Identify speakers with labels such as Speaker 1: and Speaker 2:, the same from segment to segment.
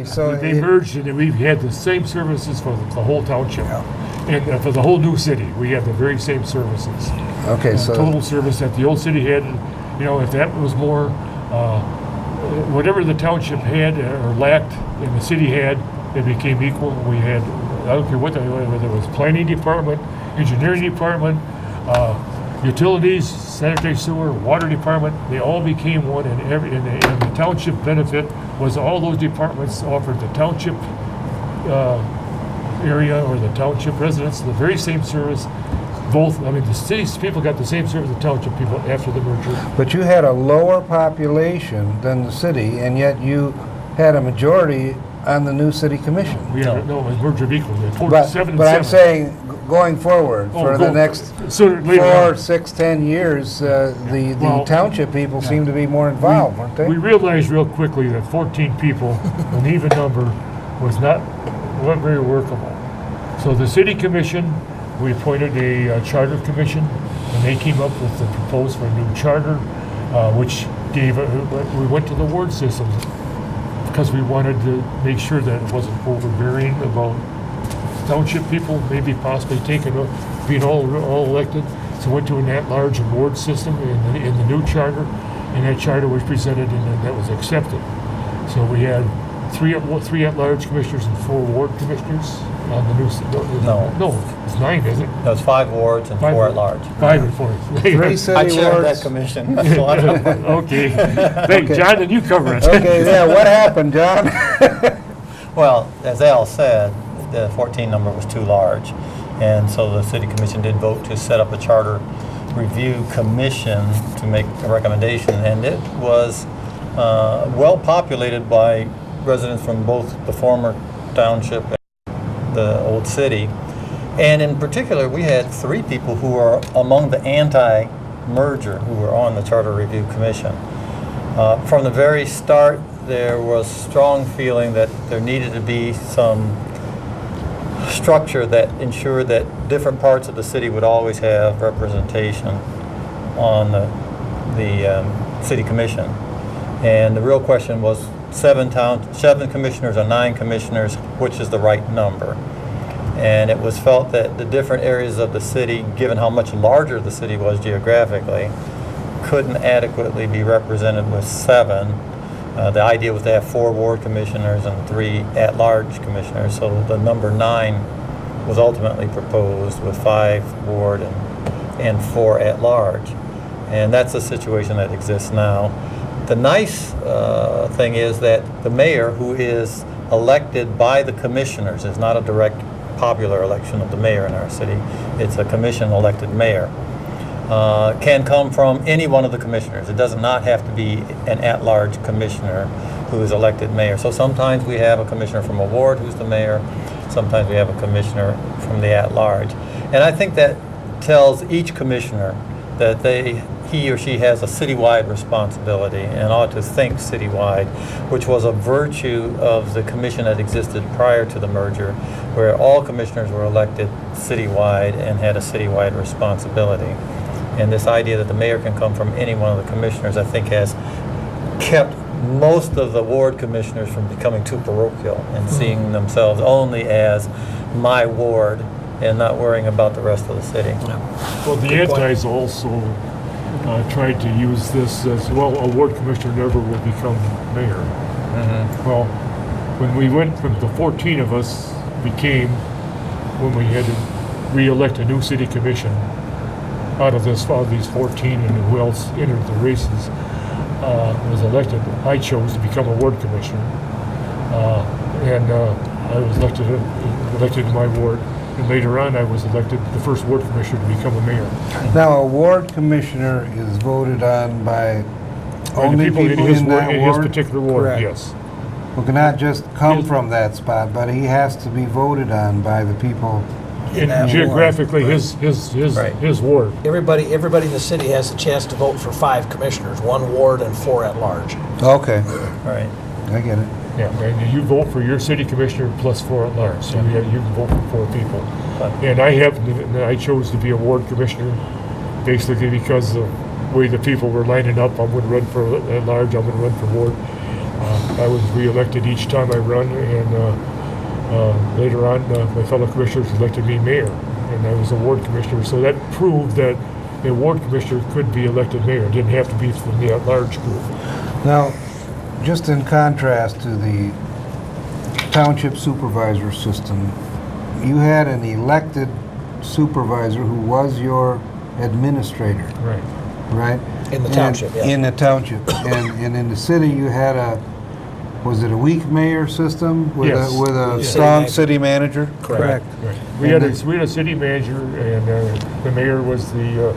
Speaker 1: exactly. So
Speaker 2: they merged, and we've had the same services for the whole township. And for the whole new city, we have the very same services.
Speaker 1: Okay, so
Speaker 2: total service that the old city had, if that was more, whatever the township had or lacked and the city had, it became equal. We had, I don't care whether it was planning department, engineering department, utilities, sanitary sewer, water department, they all became one, and the township benefit was all those departments offered the township area or the township residents the very same service. Both, the city's people got the same service as the township people after the merger.
Speaker 1: But you had a lower population than the city, and yet you had a majority on the new city commission.
Speaker 2: We had it was merger of equals.
Speaker 1: But I'm saying, going forward, for the next 4, 6, 10 years, the township people seem to be more involved, weren't they?
Speaker 2: We realized real quickly that 14 people, an even number, wasn't very workable. So the city commission, we appointed a charter commission, and they came up with the proposal for a new charter, which gave, we went to the ward system because we wanted to make sure that it wasn't overbearing about township people, maybe possibly being all elected. So went to an at-large and ward system in the new charter, and that charter was presented and that was accepted. So we had three at-large commissioners and 4 ward commissioners on the new. No, it's 9, isn't it?
Speaker 3: No, it's 5 wards and 4 at-large.
Speaker 2: 5 and 4.
Speaker 1: 3 city
Speaker 3: I chaired
Speaker 1: wards.
Speaker 3: that commission. That's a lot of
Speaker 2: Okay. Hey, John, then you cover it.
Speaker 1: Okay, yeah, what happened, John?
Speaker 3: Well, as Al said, the 14 number was too large, and so the city commission did vote to set up a charter review commission to make a recommendation, and it was well populated by residents from both the former township and the old city. And in particular, we had 3 people who were among the anti-merger who were on the Charter Review Commission. From the very start, there was strong feeling that there needed to be some structure that ensured that different parts of the city would always have representation on the city commission. And the real question was 7 commissioners or 9 commissioners, which is the right number? And it was felt that the different areas of the city, given how much larger the city was geographically, couldn't adequately be represented with 7. The idea was to have 4 ward commissioners and 3 at-large commissioners, so the number 9 was ultimately proposed with 5 ward and 4 at-large. And that's the situation that exists now. The nice thing is that the mayor, who is elected by the commissioners, is not a direct popular election of the mayor in our city. It's a commission-elected mayor. Can come from any one of the commissioners. It does not have to be an at-large commissioner who is elected mayor. So sometimes we have a commissioner from a ward who's the mayor. Sometimes we have a commissioner from the at-large. And I think that tells each commissioner that he or she has a citywide responsibility and ought to think citywide, which was a virtue of the commission that existed prior to the merger, where all commissioners were elected citywide and had a citywide responsibility. And this idea that the mayor can come from any one of the commissioners, I think, has kept most of the ward commissioners from becoming too parochial and seeing themselves only as my ward and not worrying about the rest of the city.
Speaker 2: Well, the antis also tried to use this as, well, a ward commissioner never will become mayor. Well, when we went from the 14 of us became, when we had to re-elect a new city commission out of these 14 and who else entered the races, was elected, I chose to become a ward commissioner. And I was elected in my ward. And later on, I was elected the first ward commissioner to become a mayor.
Speaker 1: Now, a ward commissioner is voted on by only people in
Speaker 2: his
Speaker 1: that
Speaker 2: in
Speaker 1: ward?
Speaker 2: his particular ward.
Speaker 1: Correct.
Speaker 2: Yes.
Speaker 1: Who cannot just come from that spot, but he has to be voted on by the people.
Speaker 2: And geographically, his ward.
Speaker 4: Everybody in the city has a chance to vote for 5 commissioners, 1 ward and 4 at large.
Speaker 1: Okay,
Speaker 3: Right.
Speaker 1: I get it.
Speaker 2: Yeah, and you vote for your city commissioner plus 4 at large, so you can vote for 4 people. And I chose to be a ward commissioner, basically because of the way the people were lining up. I'm going to run for at large. I'm going to run for ward. I was reelected each time I run, and later on, my fellow commissioners elected me mayor, and I was a ward commissioner. So that proved that a ward commissioner could be elected mayor. It didn't have to be from the at-large group.
Speaker 1: Now, just in contrast to the township supervisor system, you had an elected supervisor who was your administrator,
Speaker 2: Right.
Speaker 1: right?
Speaker 4: In the township, yeah.
Speaker 1: In the township. And in the city, you had was it a weak mayor system with
Speaker 2: Yes.
Speaker 1: with a
Speaker 4: Yes.
Speaker 1: strong city manager?
Speaker 4: Correct.
Speaker 2: Right. We had a city manager, and the mayor was the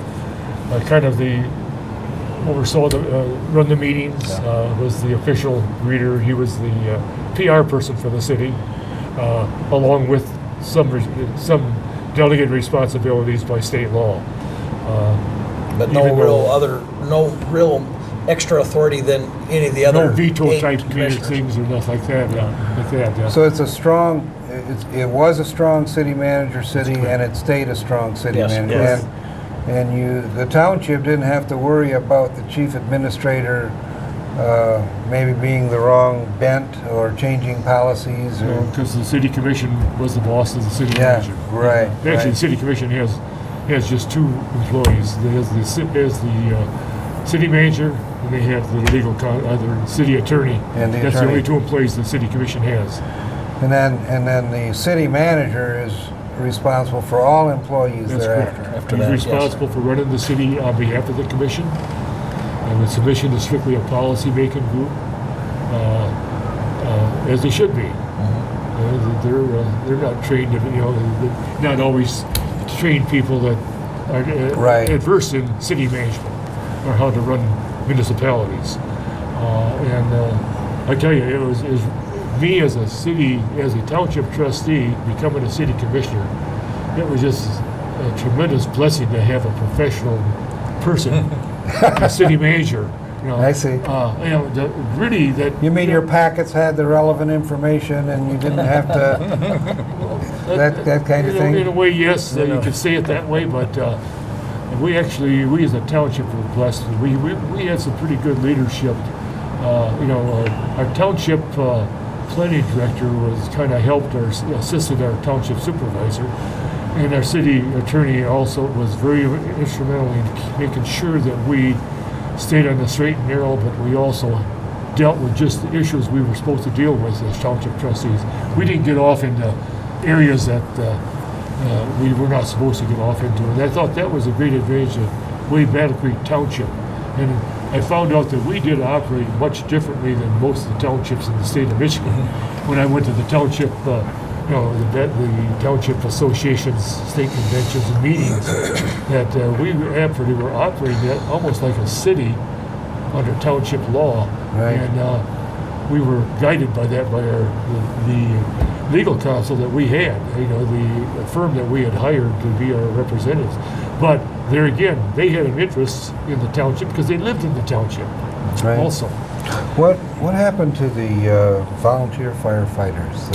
Speaker 2: kind of the oversaw the run the meetings. Was the official greeter. He was the PR person for the city, along with some delegate responsibilities by state law.
Speaker 4: But
Speaker 2: Even
Speaker 4: no real extra authority than any of the other
Speaker 2: no veto
Speaker 4: 8
Speaker 2: type
Speaker 4: commissioners.
Speaker 2: things or nothing like that. Yeah.
Speaker 1: So it's a strong, it was a strong city manager city, and it stayed a strong city
Speaker 4: Yes.
Speaker 1: manager.
Speaker 3: Yes.
Speaker 1: And the township didn't have to worry about the chief administrator maybe being the wrong bent or changing policies or.
Speaker 2: Because the city commission was the boss of the city
Speaker 1: Yeah,
Speaker 2: manager.
Speaker 1: right,
Speaker 2: Actually,
Speaker 1: right.
Speaker 2: the city commission has just 2 employees. There's the city manager, and they have the the city attorney.
Speaker 1: And the
Speaker 2: That's the
Speaker 1: attorney.
Speaker 2: only 2 employees the city commission has.
Speaker 1: And then the city manager is responsible for all employees
Speaker 2: That's
Speaker 1: thereafter.
Speaker 2: correct.
Speaker 4: After
Speaker 2: He's
Speaker 4: that, yes.
Speaker 2: responsible for running the city on behalf of the commission. And the commission is strictly a policy-making group, as they should be. They're not trained, they're not always trained people that are
Speaker 1: Right.
Speaker 2: adverse in city management or how to run municipalities. I tell you, it was me as a township trustee, becoming a city commissioner. It was just a tremendous blessing to have a professional person, a city manager.
Speaker 1: I see.
Speaker 2: Really that.
Speaker 1: You mean your packets had the relevant information and you didn't have to, that kind of
Speaker 2: In a
Speaker 1: thing?
Speaker 2: way, yes, you could say it that way, but we as a township were blessed. We had some pretty good leadership. Our township planning director was kind of assisted our township supervisor, and our city attorney also was very instrumental in making sure that we stayed on the straight and narrow, but we also dealt with just the issues we were supposed to deal with as township trustees. We didn't get off into areas that we were not supposed to get off into, and I thought that was a great advantage of Wade Battle Creek Township. And I found out that we did operate much differently than most of the townships in the state of Michigan. When I went to the township, the township associations, state conventions, and meetings, that we actually were operating almost like a city under township law,
Speaker 1: Right.
Speaker 2: and we were guided by that by the legal counsel that we had, the firm that we had hired to be our representatives. But there again, they had an interest in the township because they lived in the township
Speaker 1: Right.
Speaker 2: also.
Speaker 1: What happened to the volunteer firefighters?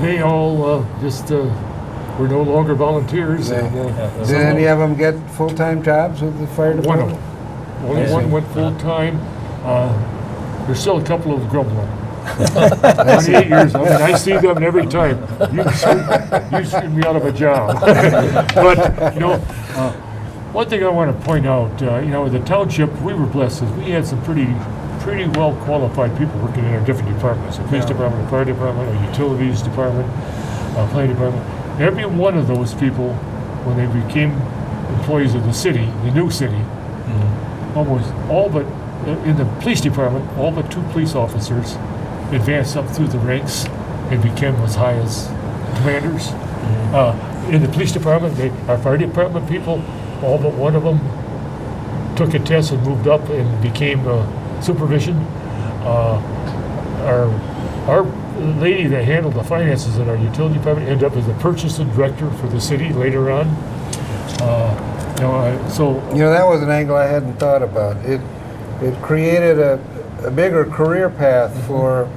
Speaker 2: They all just were no longer volunteers.
Speaker 1: They-
Speaker 2: And,
Speaker 1: Did any of them get full-time jobs with the fire
Speaker 2: one of
Speaker 1: department?
Speaker 2: them. Only
Speaker 1: I
Speaker 2: one
Speaker 1: see.
Speaker 2: went full-time. There's still a couple of grumbling. 28 years, I see them every time. You screwed me out of a job. But, one thing I want to point out, the township, we were blessed because we had some pretty well qualified people working in our different departments, the police department, the fire department, our utilities department, planning department. Every one of those people, when they became employees of the city, the new city, almost all but, in the police department, all but 2 police officers advanced up through the ranks and became as high as commanders. In the police department, our fire department people, all but one of them took a test and moved up and became supervision. Our lady that handled the finances in our utility department ended up as the purchasing director for the city later on.
Speaker 1: That was an angle I hadn't thought about. It created a bigger career path for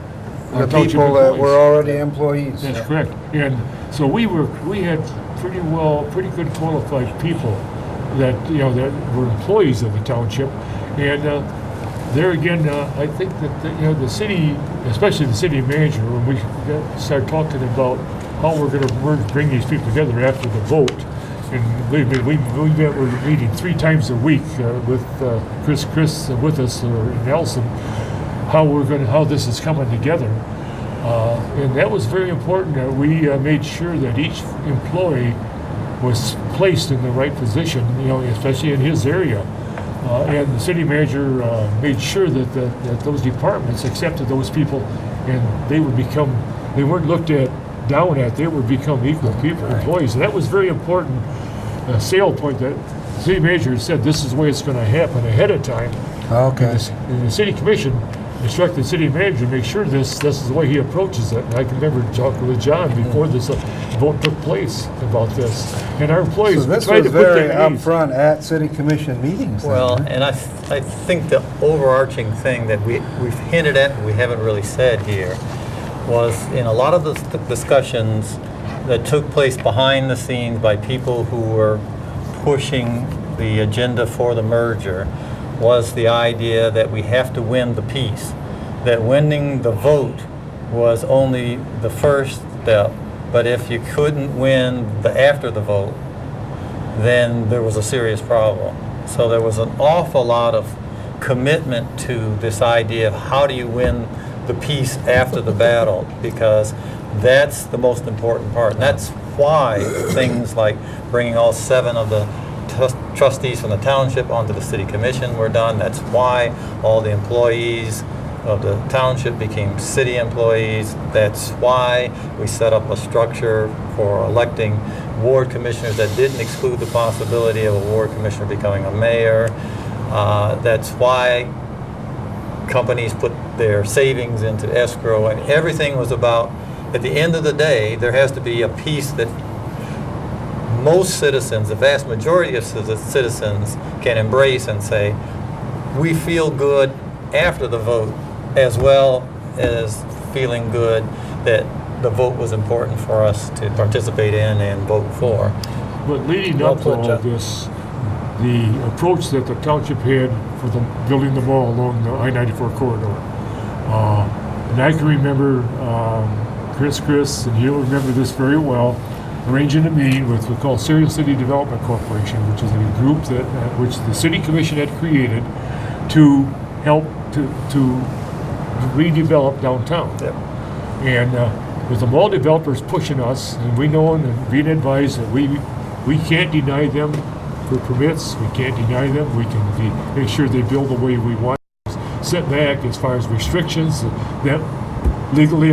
Speaker 1: the
Speaker 2: township
Speaker 1: people that
Speaker 2: employees.
Speaker 1: were already employees.
Speaker 2: That's correct. And so we had pretty good qualified people that were employees of the township, and there again, I think that the city, especially the city manager, when we start talking about how we're going to bring these people together after the vote, and we're meeting 3 times a week with Chris with us or Nelson, how this is coming together, and that was very important that we made sure that each employee was placed in the right position, especially in his area. And the city manager made sure that those departments accepted those people, and they weren't looked at down at, they would become equal people, employees. And that was very important sale point that the city manager said this is the way it's going to happen ahead of time.
Speaker 1: Okay.
Speaker 2: And the city commission instructed the city manager to make sure this is the way he approaches it. And I can remember talking with John before this vote took place about this. And our employees
Speaker 1: So this
Speaker 2: tried
Speaker 1: was
Speaker 2: to put
Speaker 1: very
Speaker 2: their needs.
Speaker 1: upfront at city commission meetings. then,
Speaker 3: Well,
Speaker 1: huh?
Speaker 3: and I think the overarching thing that we've hinted at and we haven't really said here was in a lot of the discussions that took place behind the scenes by people who were pushing the agenda for the merger was the idea that we have to win the peace, that winning the vote was only the first step, but if you couldn't win after the vote, then there was a serious problem. So there was an awful lot of commitment to this idea of how do you win the peace after the battle, because that's the most important part. And that's why things like bringing all 7 of the trustees from the township onto the city commission were done. That's why all the employees of the township became city employees. That's why we set up a structure for electing ward commissioners that didn't exclude the possibility of a ward commissioner becoming a mayor. That's why companies put their savings into escrow, and everything was about, at the end of the day, there has to be a piece that most citizens, the vast majority of citizens, can embrace and say, we feel good after the vote, as well as feeling good that the vote was important for us to participate in and vote for.
Speaker 2: But leading
Speaker 4: Well
Speaker 2: up to
Speaker 4: put,
Speaker 2: all
Speaker 4: Jeff.
Speaker 2: this, the approach that the township had for building the mall along the I-94 corridor. And I can remember Chris, and you'll remember this very well, arranging a meeting with what's called Serial City Development Corporation, which is a group that which the city commission had created to help to redevelop downtown.
Speaker 3: Yep.
Speaker 2: And with the mall developers pushing us, and we know and being advised that we can't deny them for permits, we can't deny them, we can make sure they build the way we want. Set back as far as restrictions that legally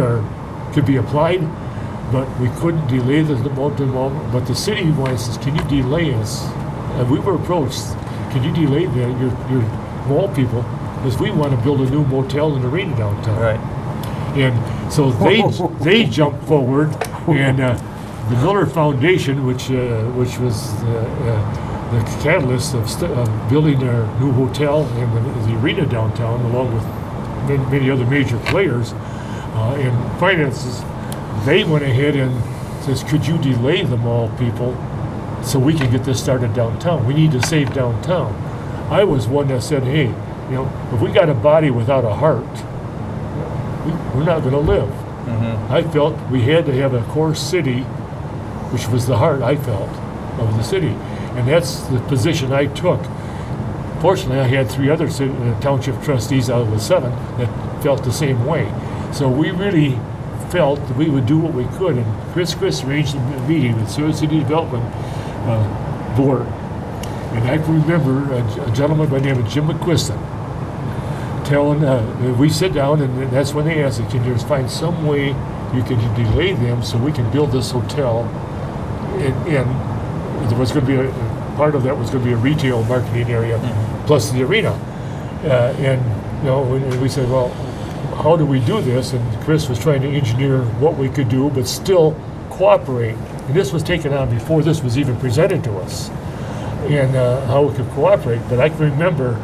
Speaker 2: could be applied, but we couldn't delay the development. But the city wants us, can you delay us? And we were approached, can you delay your mall people, because we want to build a new motel and arena downtown.
Speaker 3: Right.
Speaker 2: And so they jumped forward, and the Miller Foundation, which was the catalyst of building their new hotel and the arena downtown, along with many other major players in finances, they went ahead and says, could you delay the mall people so we can get this started downtown? We need to save downtown. I was one that said, hey, if we got a body without a heart, we're not going to live.
Speaker 3: Mm-hmm.
Speaker 2: I felt we had to have a core city, which was the heart, I felt, of the city. And that's the position I took. Fortunately, I had 3 other township trustees out of the 7 that felt the same way. So we really felt that we would do what we could. And Chris arranged a meeting with Serial City Development Board. And I can remember a gentleman by the name of Jim McQuiston telling, we sit down, and that's when they asked, can you find some way you can delay them so we can build this hotel? And there was going to be part of that was going to be a retail marketing area, plus the arena. And we said, well, how do we do this? And Chris was trying to engineer what we could do, but still cooperate. And this was taken on before this was even presented to us, and how we could cooperate. But I can remember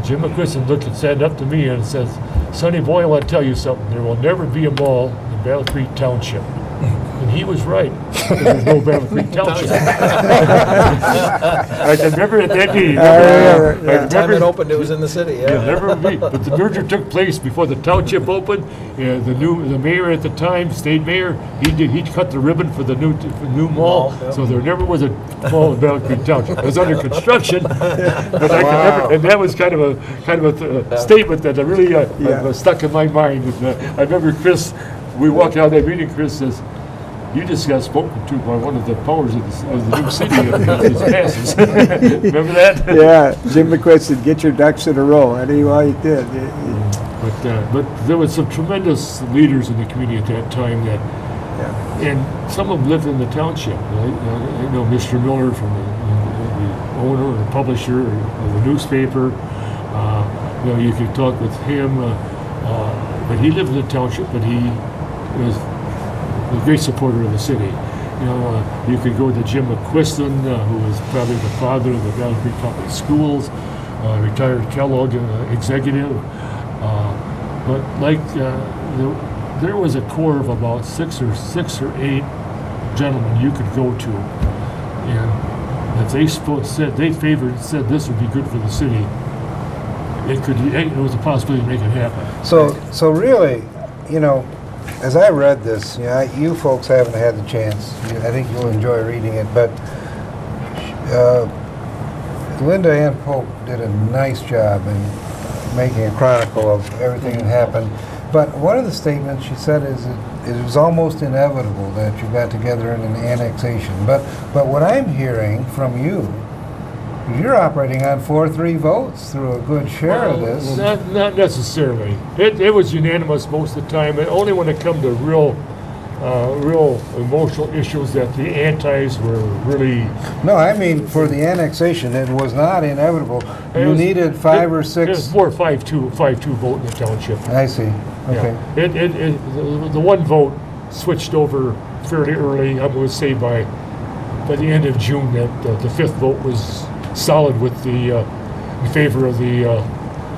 Speaker 2: Jim McQuiston stand up to me and says, Sonny boy, I want to tell you something. There will never be a mall in Battle Creek Township. And he was right. There's no Battle Creek Township. I remember at that meeting.
Speaker 4: By the time it opened, it was in the city,
Speaker 2: Yeah, never me. But the merger took place before the township opened. The mayor at the time, state mayor, he cut the ribbon for the new mall.
Speaker 4: Mall, yep.
Speaker 2: So there never was a mall in Battle Creek Township. It was under construction, but I could never. And that was kind of a statement that really stuck in my mind. I remember Chris. We walked out of that meeting. Chris says, "You just got spoken to by one of the powers of the new city of these passes." Remember that?
Speaker 5: Yeah, Jim McQuist said, "Get your ducks in a row," and he did.
Speaker 2: But there was some tremendous leaders in the community at that time that, and some of them lived in the township. I know Mr. Miller from the owner or the publisher of the newspaper. You could talk with him, but he lived in the township, but he was a great supporter of the city. You could go to Jim McQuiston, who was probably the father of the Battle Creek Public Schools, retired Kellogg executive. But there was a core of about six or eight gentlemen you could go to, and if they said this would be good for the city, it was a possibility to make it happen.
Speaker 1: So really, as I read this, you folks haven't had the chance. I think you'll enjoy reading it, but Linda Ann Pope did a nice job in making a chronicle of everything that happened. But one of the statements she said is it was almost inevitable that you got together in an annexation. But what I'm hearing from you, you're operating on 4-3 votes through a good share of this.
Speaker 2: Not necessarily. It was unanimous most of the time. And only when it come to real emotional issues that the antis were really.
Speaker 1: No, I mean for the annexation, it was not inevitable. You needed 5 or 6.
Speaker 2: It was more 5-2 vote in the township.
Speaker 1: I see. Okay.
Speaker 2: Yeah. The one vote switched over fairly early. I would say by the end of June that the 5th vote was solid with in favor of the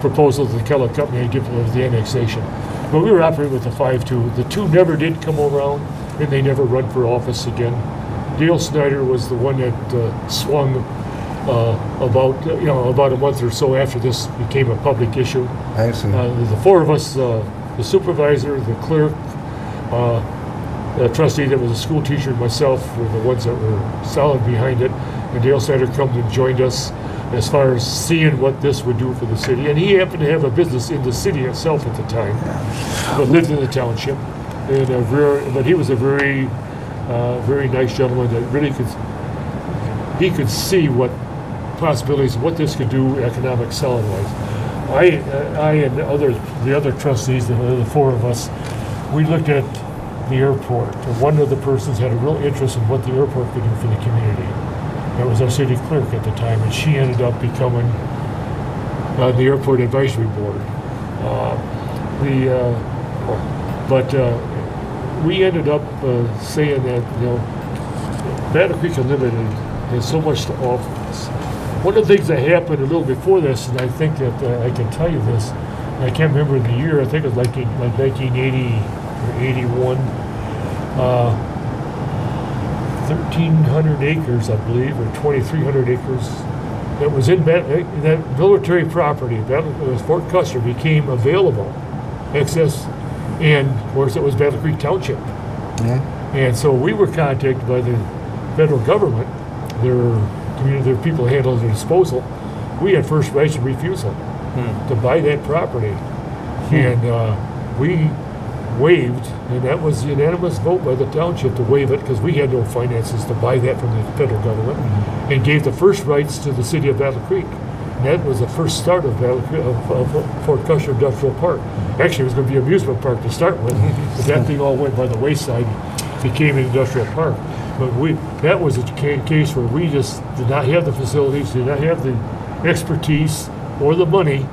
Speaker 2: proposal of the Kellogg Company of the annexation. But we were operating with a 5-2. The 2 never did come around, and they never run for office again. Dale Snyder was the one that swung about a month or so after this became a public issue.
Speaker 1: I see.
Speaker 2: The 4 of us, the supervisor, the clerk, the trustee that was a school teacher, and myself were the ones that were solid behind it. And Dale Snyder come and joined us as far as seeing what this would do for the city. And he happened to have a business in the city itself at the time, but lived in the township. But he was a very nice gentleman that really could see what possibilities, what this could do economic selling-wise. I and the other trustees, the 4 of us, we looked at the airport. And one of the persons had a real interest in what the airport could do for the community. That was our city clerk at the time, and she ended up becoming the airport advisory board. We ended up saying that Battle Creek Unlimited has so much to offer us. One of the things that happened a little before this, and I think that I can tell you this, and I can't remember the year. I think it was like 1980 or 81. 1,300 acres, I believe, or 2,300 acres that was in that military property, that was Fort Custer, became available, access, and of course it was Battle Creek Township.
Speaker 1: Yeah.
Speaker 2: And so we were contacted by the federal government, their people handled their disposal. We had first rights of refusal to buy that property. And we waived, and that was the unanimous vote by the township to waive it because we had no finances to buy that from the federal government, and gave the first rights to the city of Battle Creek. And that was the first start of Fort Custer Industrial Park. Actually, it was going to be an amusement park to start with, but that thing all went by the wayside, became an industrial park. But that was a case where we just did not have the facilities, did not have the expertise or the money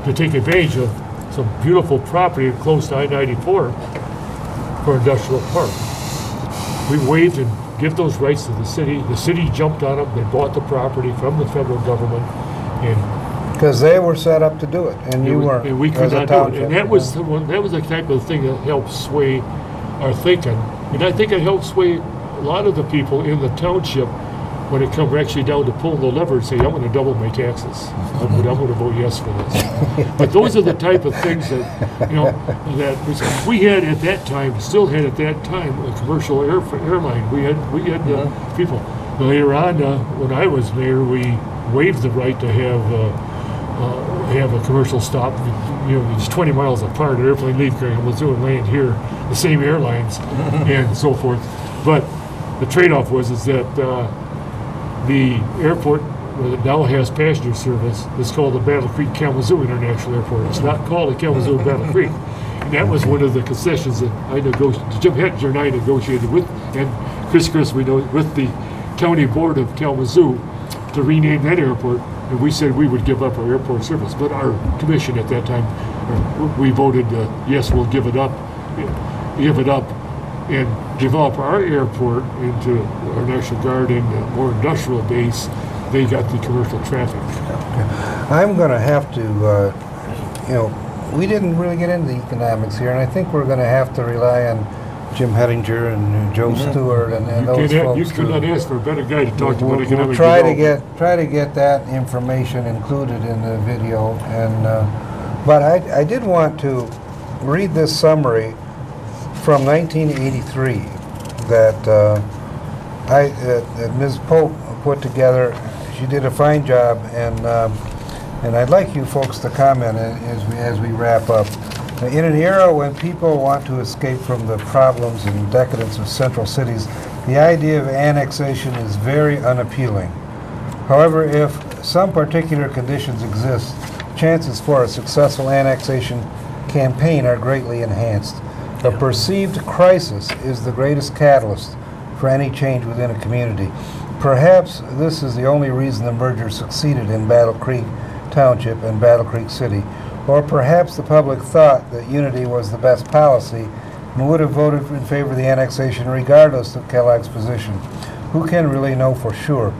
Speaker 2: to take advantage of some beautiful property close to I-94 for industrial park. We waived and give those rights to the city. The city jumped on them. They bought the property from the federal government, and
Speaker 1: Because they were set up to do it, and you weren't.
Speaker 2: And we could
Speaker 1: as a
Speaker 2: not do it.
Speaker 1: township.
Speaker 2: And that was the type of thing that helped sway are thinking, and I think it helps sway a lot of the people in the township when it comes actually down to pulling the lever and say, I'm going to double my taxes. I'm going to vote yes for this. But those are the type of things that, that we had at that time, still had at that time, a commercial airline. We had people. Later on, when I was mayor, we waived the right to have a commercial stop, just 20 miles apart. An airplane leave Kalamazoo and land here, the same airlines and so forth. But the trade-off was that the airport that now has passenger service is called the Battle Creek Kalamazoo International Airport. It's not called the Kalamazoo Battle Creek. And that was one of the concessions that I negotiated, Jim Hettinger and I negotiated with, and Chris, we know, with the County Board of Kalamazoo to rename that airport. And we said we would give up our airport service. But our commission at that time, we voted, yes, we'll give it up, and develop our airport into our National Guard and a more industrial base. They got the commercial traffic.
Speaker 1: I'm going to have to, we didn't really get into the economics here, and I think we're going to have to rely on Jim Hettinger and Joe Stewart and those folks.
Speaker 2: You could not ask for a better guy to talk to about economic
Speaker 1: We'll try to get that information included in the video, and but I did want to read this summary from 1983 that Ms. Pope put together. She did a fine job, and I'd like you folks to comment as we wrap up. In an era when people want to escape from the problems and decadence of central cities, the idea of annexation is very unappealing. However, if some particular conditions exist, chances for a successful annexation campaign are greatly enhanced. A perceived crisis is the greatest catalyst for any change within a community. Perhaps this is the only reason the merger succeeded in Battle Creek Township and Battle Creek City. Or perhaps the public thought that unity was the best policy and would have voted in favor of the annexation regardless of Kellogg's position. Who can really know for sure?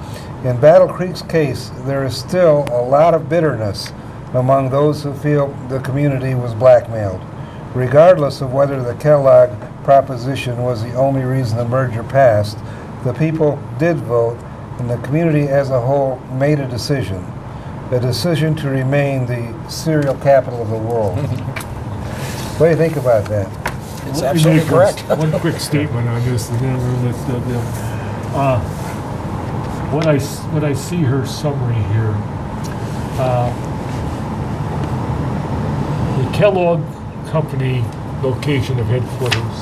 Speaker 1: In Battle Creek's case, there is still a lot of bitterness among those who feel the community was blackmailed. Regardless of whether the Kellogg proposition was the only reason the merger passed, the people did vote, and the community as a whole made a decision to remain the cereal capital of the world. What do you think about that?
Speaker 4: It's absolutely correct.
Speaker 2: One quick statement on this, and then we'll let when I see her summary here, the Kellogg Company location of headquarters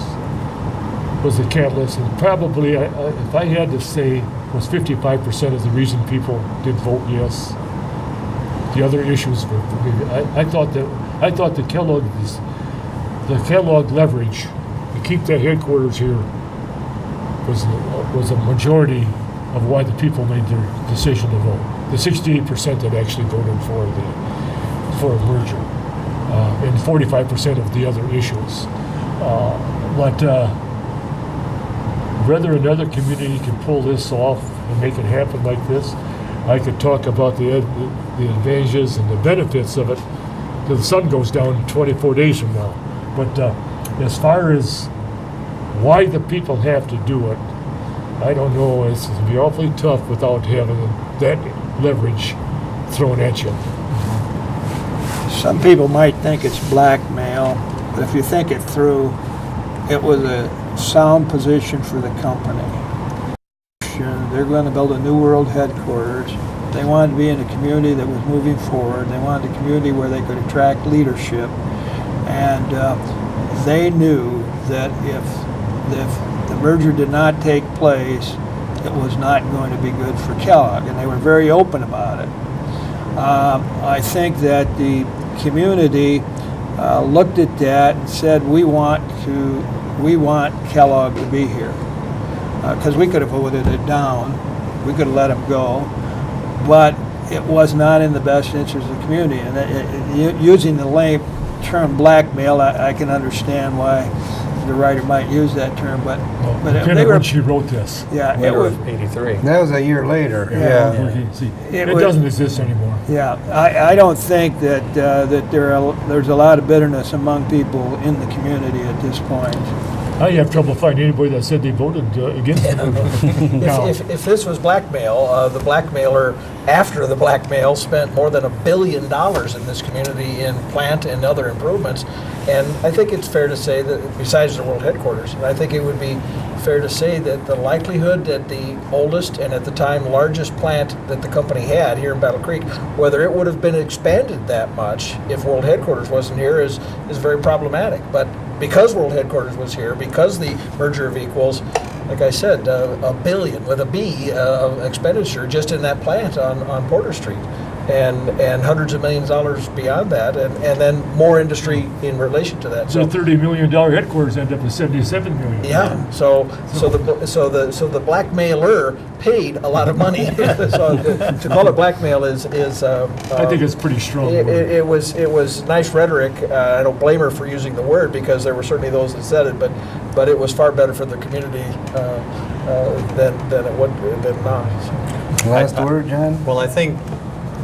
Speaker 2: was the catalyst, and probably, if I had to say, was 55% of the reason people did vote yes. The other issues were, I thought the Kellogg leverage to keep that headquarters here was a majority of why the people made their decision to vote. The 68% that actually voted for a merger, and 45% of the other issues. But whether another community can pull this off and make it happen like this, I could talk about the advantages and the benefits of it till the sun goes down 24 days from now. But as far as why the people have to do it, I don't know. It's going to be awfully tough without having that leverage thrown at you.
Speaker 6: Some people might think it's blackmail, but if you think it through, it was a sound position for the company. They're going to build a new world headquarters. They wanted to be in a community that was moving forward. They wanted a community where they could attract leadership. And they knew that if the merger did not take place, it was not going to be good for Kellogg. And they were very open about it. I think that the community looked at that and said, we want Kellogg to be here. Because we could have voted it down, we could have let him go, but it was not in the best interest of the community. And using the lame term blackmail, I can understand why the writer might use that term, but
Speaker 2: Depending on when she wrote this.
Speaker 6: Yeah,
Speaker 3: Winter of '83.
Speaker 1: That was a year later.
Speaker 6: Yeah.
Speaker 2: See, it
Speaker 6: was-
Speaker 2: doesn't exist anymore.
Speaker 6: Yeah, I don't think that there's a lot of bitterness among people in the community at this point.
Speaker 2: I have trouble finding anybody that said they voted against it. No.
Speaker 4: If this was blackmail, the blackmailer, after the blackmail, spent more than $1 billion in this community in plant and other improvements. And I think it's fair to say that, besides the world headquarters, I think it would be fair to say that the likelihood that the oldest and at the time largest plant that the company had here in Battle Creek, whether it would have been expanded that much if world headquarters wasn't here is very problematic. But because world headquarters was here, because the merger of equals, like I said, $1 billion with a B of expenditure just in that plant on Porter Street, and hundreds of millions of dollars beyond that, and then more industry in relation to that.
Speaker 2: So $30 million headquarters end up with $77 million.
Speaker 4: Yeah. So the blackmailer paid a lot of money. So to call it blackmail is
Speaker 2: I think it's pretty strong.
Speaker 4: it was nice rhetoric. I don't blame her for using the word, because there were certainly those that said it, but it was far better for the community than it would than not. So.
Speaker 1: Last word, John?
Speaker 3: Well, I think,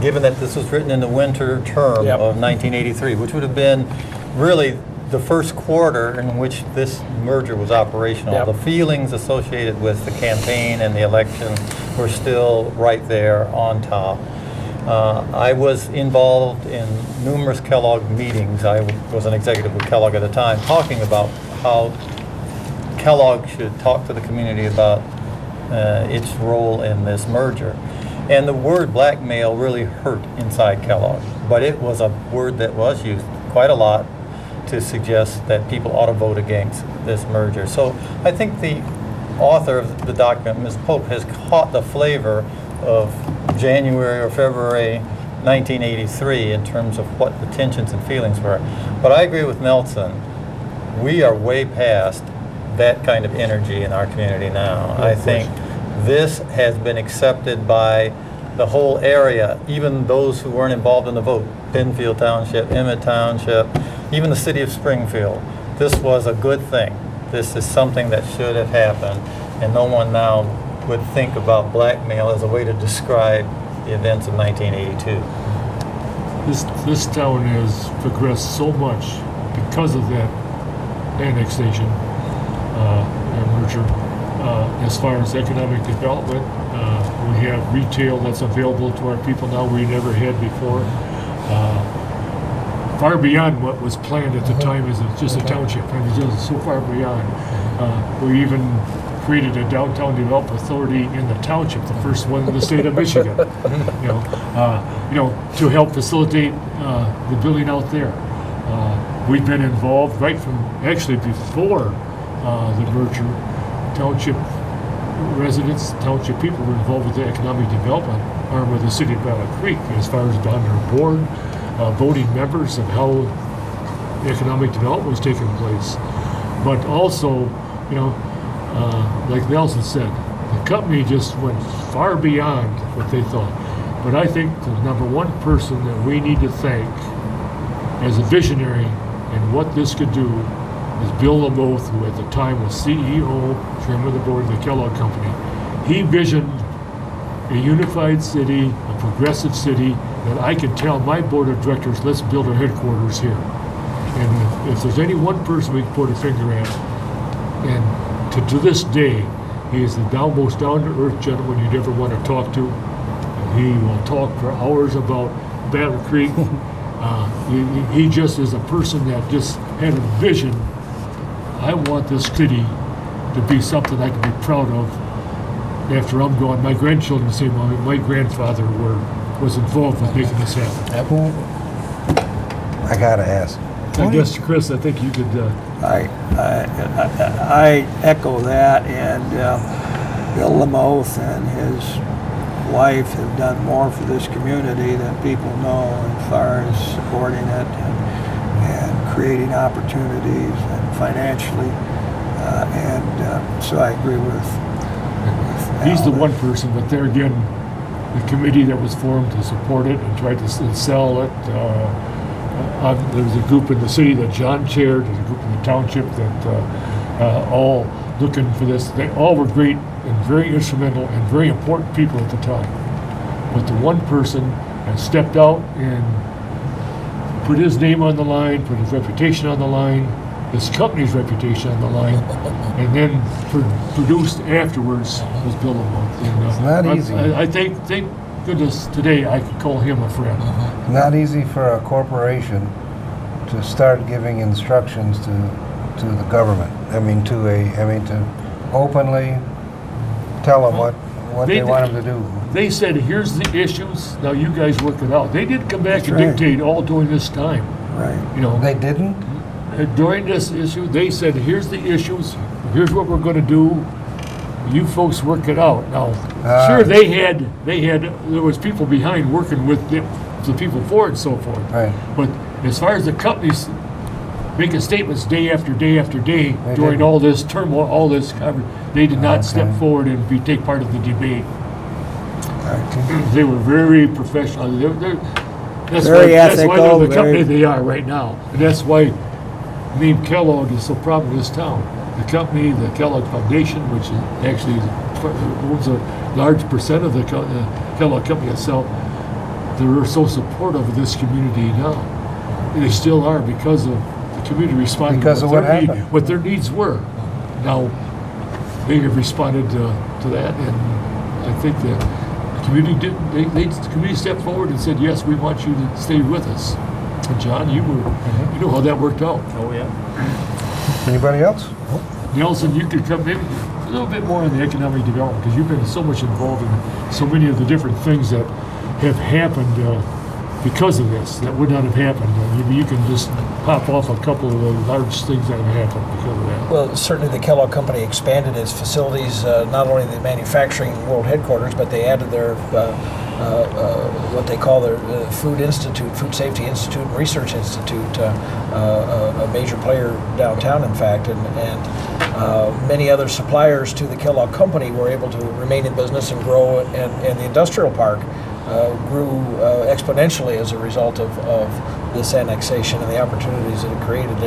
Speaker 3: given that this was written in the winter term
Speaker 4: Yep.
Speaker 3: of 1983, which would have been really the first quarter in which this merger was operational,
Speaker 4: Yep.
Speaker 3: the feelings associated with the campaign and the election were still right there on top. I was involved in numerous Kellogg meetings. I was an executive with Kellogg at the time, talking about how Kellogg should talk to the community about its role in this merger. And the word blackmail really hurt inside Kellogg, but it was a word that was used quite a lot to suggest that people ought to vote against this merger. So I think the author of the document, Ms. Pope, has caught the flavor of January or February 1983 in terms of what the tensions and feelings were. But I agree with Nelson. We are way past that kind of energy in our community now. I think this has been accepted by the whole area, even those who weren't involved in the vote. Penfield Township, Emmett Township, even the city of Springfield. This was a good thing. This is something that should have happened, and no one now would think about blackmail as a way to describe the events of 1982.
Speaker 2: This town has progressed so much because of that annexation and merger. As far as economic development, we have retail that's available to our people now we never had before. Far beyond what was planned at the time as just a township. I mean, just so far beyond. We even created a downtown development authority in the township, the first one in the state of Michigan. To help facilitate the building out there. We've been involved right from actually before the merger. Township residents, township people were involved with the economic development arm of the city of Battle Creek, as far as on their board, voting members of how economic development was taking place. But also, like Nelson said, the company just went far beyond what they thought. But I think the number one person that we need to thank as a visionary and what this could do is Bill LaMoth, who at the time was CEO, chairman of the board of the Kellogg Company. He visioned a unified city, a progressive city, that I can tell my board of directors, let's build our headquarters here. And if there's any one person we can put a finger at, and to this day, he is the most down-to-earth gentleman you'd ever want to talk to. And he will talk for hours about Battle Creek. He just is a person that just had a vision. I want this city to be something I can be proud of after I'm gone. My grandchildren say my grandfather was involved with making this happen.
Speaker 1: I gotta ask.
Speaker 2: I guess, Chris, I think you could...
Speaker 6: I echo that, and Bill LaMoth and his wife have done more for this community than people know as far as supporting it and creating opportunities and financially. So I agree with
Speaker 2: He's the
Speaker 6: Al.
Speaker 2: one person, but there again, the committee that was formed to support it and tried to sell it. There was a group in the city that John chaired, there's a group in the township that all looking for this. They all were great and very instrumental and very important people at the time. But the one person that stepped out and put his name on the line, put his reputation on the line, this company's reputation on the line, and then produced afterwards was billable. And,
Speaker 1: It's not easy.
Speaker 2: I think, thank goodness today I could call him a friend.
Speaker 1: Not easy for a corporation to start giving instructions to the government. I mean, to openly tell them what they want them to do.
Speaker 2: They said, here's the issues, now you guys work it out. They didn't come back
Speaker 6: That's
Speaker 2: and
Speaker 6: right.
Speaker 2: dictate all during this time.
Speaker 6: Right.
Speaker 2: You know,
Speaker 1: They didn't?
Speaker 2: during this issue, they said, here's the issues, here's what we're gonna do, you folks work it out. Now, sure, there was people behind working with the people for it and so forth.
Speaker 1: Right.
Speaker 2: But as far as the companies making statements day after day after day
Speaker 1: They
Speaker 2: during
Speaker 1: didn't.
Speaker 2: all this turmoil, all this coverage, they did not step
Speaker 1: Okay.
Speaker 2: forward and take part of the debate.
Speaker 1: Okay.
Speaker 2: They were very professional. That's
Speaker 6: Very
Speaker 2: that's why
Speaker 6: ethical,
Speaker 2: they're the company
Speaker 6: very-
Speaker 2: they are right now. And that's why name Kellogg is so proud of this town. The company, the Kellogg Foundation, which is actually owns a large percent of the Kellogg company itself, they were so supportive of this community now. They still are because of the community responding
Speaker 1: Because
Speaker 2: to
Speaker 1: of
Speaker 2: what
Speaker 1: what
Speaker 2: their
Speaker 1: happened.
Speaker 2: what their needs were. Now, they have responded to that, and I think the community did. The community stepped forward and said, "Yes, we want you to stay with us." And John, you know how that worked out.
Speaker 3: Oh, yeah.
Speaker 1: Anybody else?
Speaker 2: Nelson, you could come maybe a little bit more on the economic development because you've been so much involved in so many of the different things that have happened because of this that would not have happened. Maybe you can just pop off a couple of the large things that have happened because of that.
Speaker 4: Well, certainly the Kellogg Company expanded its facilities, not only the manufacturing world headquarters, but they added their what they call their Food Institute, Food Safety Institute and Research Institute, a major player downtown, in fact, and many other suppliers to the Kellogg Company were able to remain in business and grow, and the industrial park grew exponentially as a result of this annexation and the opportunities that it created.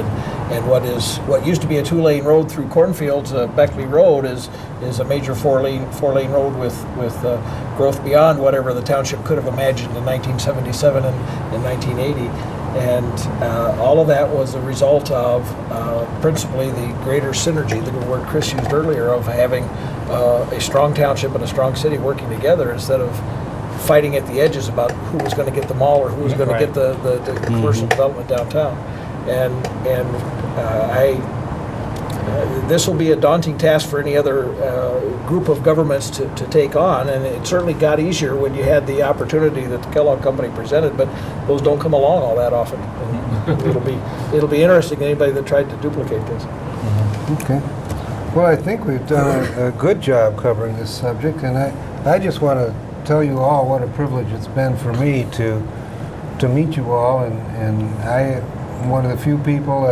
Speaker 4: And what used to be a 2-lane road through cornfields, Beckley Road, is a major 4-lane road with growth beyond whatever the township could have imagined in 1977 and 1980. And all of that was a result of principally the greater synergy, the word Chris used earlier, of having a strong township and a strong city working together instead of fighting at the edges about who was going to get the mall or who was going to get the commercial development downtown. And this will be a daunting task for any other group of governments to take on, and it certainly got easier when you had the opportunity that the Kellogg Company presented, but those don't come along all that often. And it'll be interesting to anybody that tried to duplicate this.
Speaker 1: Okay. Well, I think we've done a good job covering this subject, and I just want to tell you all what a privilege it's been for me to meet you all, and I am one of the few people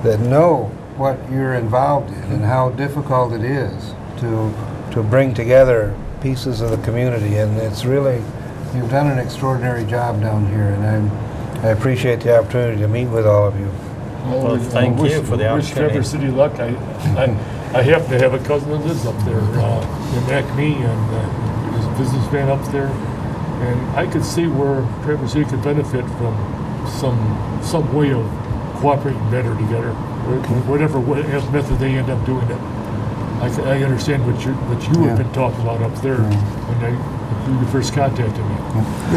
Speaker 1: that know what you're involved in and how difficult it is to bring together pieces of the community, and it's really, you've done an extraordinary job down here, and I appreciate the opportunity to meet with all of you.
Speaker 3: Well, thank you for the
Speaker 2: Wish
Speaker 3: opportunity.
Speaker 2: Traverse City luck. I happen to have a cousin that lives up there in Acme, and is a businessman up there. And I could see where Traverse City could benefit from some way of cooperating better together, whatever method they end up doing it. I understand what you have been talking about up there when you first contacted me.